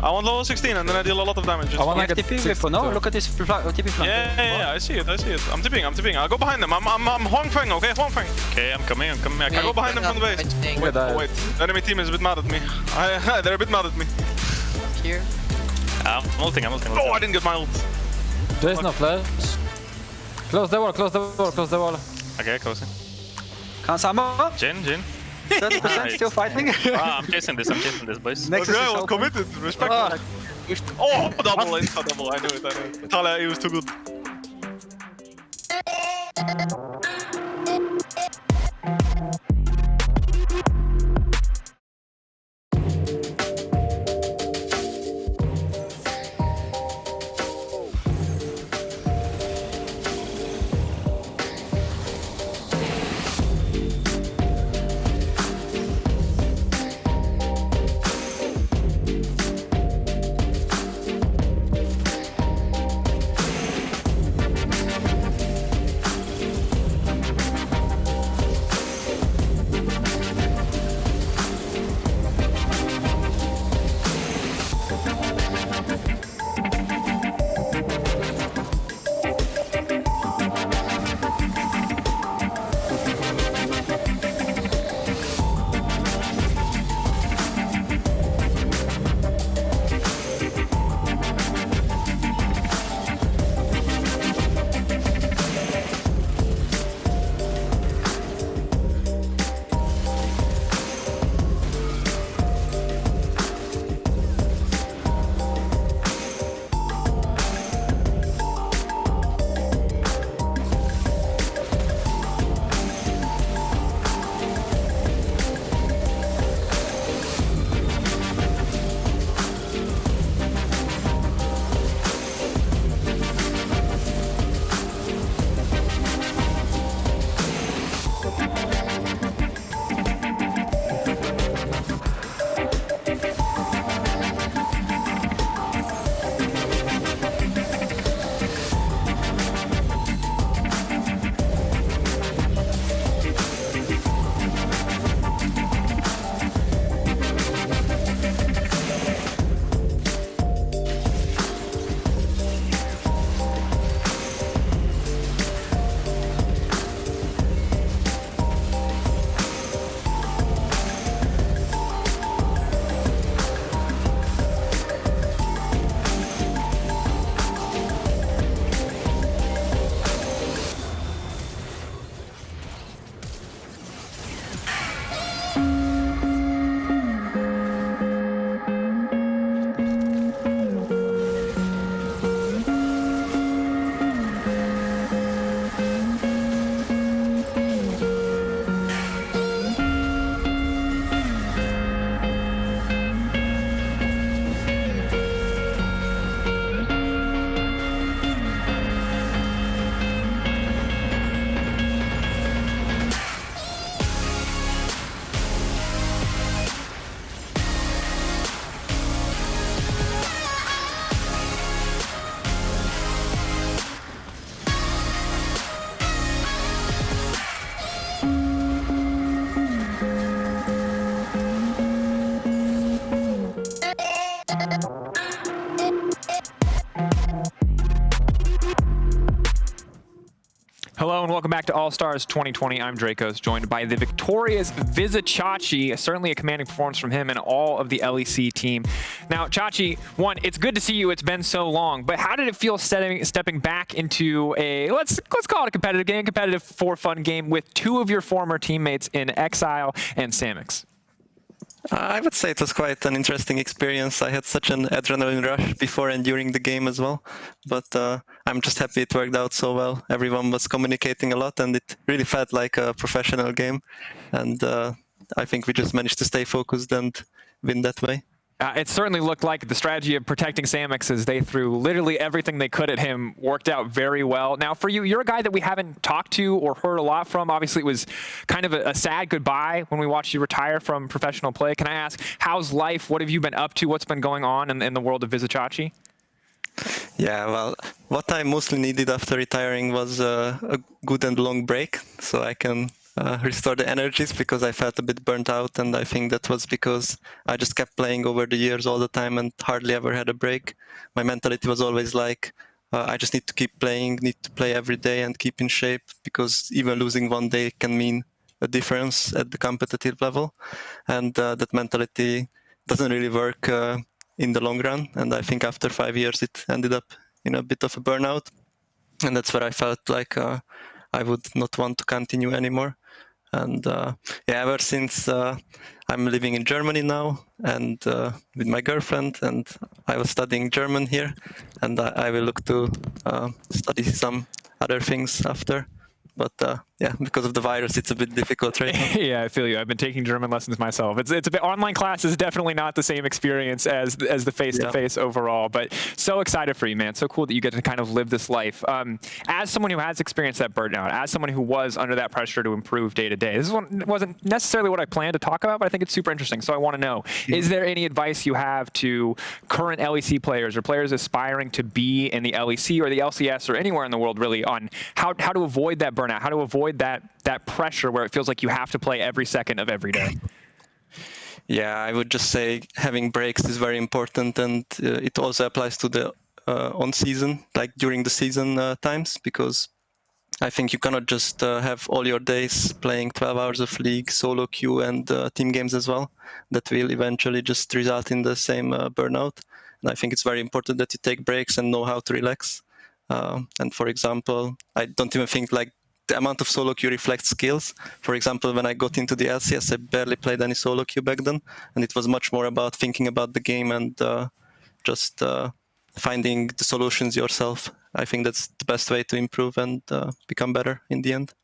I want level 16 and then I deal a lot of damage. I want to get TP. No, look at this TP flank. Yeah, I see it. I'm tipping. I'll go behind them. I'm Huang Feng, okay? Huang Feng. Okay, I'm coming. I go behind them from the base. Wait. The enemy team is a bit mad at me. They're a bit mad at me. Here. I'm ulting. Oh, I didn't get my ult. There's no flash. Close the wall. Okay, closing. Kansama? Jin. 30% still fighting. I'm chasing this, boys. Next guy was committed. Respect. Oh, double. I knew it. Thalia, he was too good. Hello and welcome back to All Stars 2020. I'm Dracos, joined by the victorious Vizichachi. Certainly a commanding performance from him and all of the LEC team. Now, Chachi, one, it's good to see you. It's been so long, but how did it feel stepping back into a, let's call it a competitive game, competitive for fun game with two of your former teammates in Exile and Samix? I would say it was quite an interesting experience. I had such an adrenaline rush before and during the game as well. But I'm just happy it worked out so well. Everyone was communicating a lot and it really felt like a professional game. And I think we just managed to stay focused and win that way. It certainly looked like the strategy of protecting Samix as they threw literally everything they could at him worked out very well. Now, for you, you're a guy that we haven't talked to or heard a lot from. Obviously, it was kind of a sad goodbye when we watched you retire from professional play. Can I ask, how's life? What have you been up to? What's been going on in the world of Vizichachi? Yeah, well, what I mostly needed after retiring was a good and long break so I can restore the energies, because I felt a bit burnt out, and I think that was because I just kept playing over the years all the time and hardly ever had a break. My mentality was always like, I just need to keep playing, need to play every day and keep in shape, because even losing one day can mean a difference at the competitive level. And that mentality doesn't really work in the long run. And I think after 5 years, it ended up in a bit of a burnout. And that's where I felt like I would not want to continue anymore. And yeah, ever since I'm living in Germany now and with my girlfriend, and I was studying German here, and I will look to study some other things after. But yeah, because of the virus, it's a bit difficult right now. Yeah, I feel you. I've been taking German lessons myself. It's a bit, online class is definitely not the same experience as the face-to-face overall, but so excited for you, man. So cool that you get to kind of live this life. As someone who has experienced that burnout, as someone who was under that pressure to improve day to day, this wasn't necessarily what I planned to talk about, but I think it's super interesting. So I want to know, is there any advice you have to current LEC players or players aspiring to be in the LEC or the LCS or anywhere in the world really on how to avoid that burnout, how to avoid that pressure where it feels like you have to play every second of every day? Yeah, I would just say having breaks is very important, and it also applies to the on-season, like during the season times, because I think you cannot just have all your days playing 12 hours of League, solo queue, and team games as well. That will eventually just result in the same burnout. And I think it's very important that you take breaks and know how to relax. And for example, I don't even think like the amount of solo queue reflects skills. For example, when I got into the LCS, I barely played any solo queue back then, and it was much more about thinking about the game and just finding the solutions yourself. I think that's the best way to improve and become better in the end.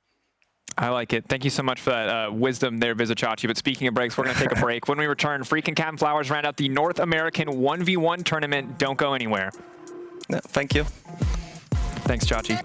I like it. Thank you so much for that wisdom there, Vizichachi. But speaking of breaks, we're going to take a break. When we return, Freak and Captain Flowers round out the North American 1v1 tournament. Don't go anywhere. Yeah, thank you. Thanks, Chachi.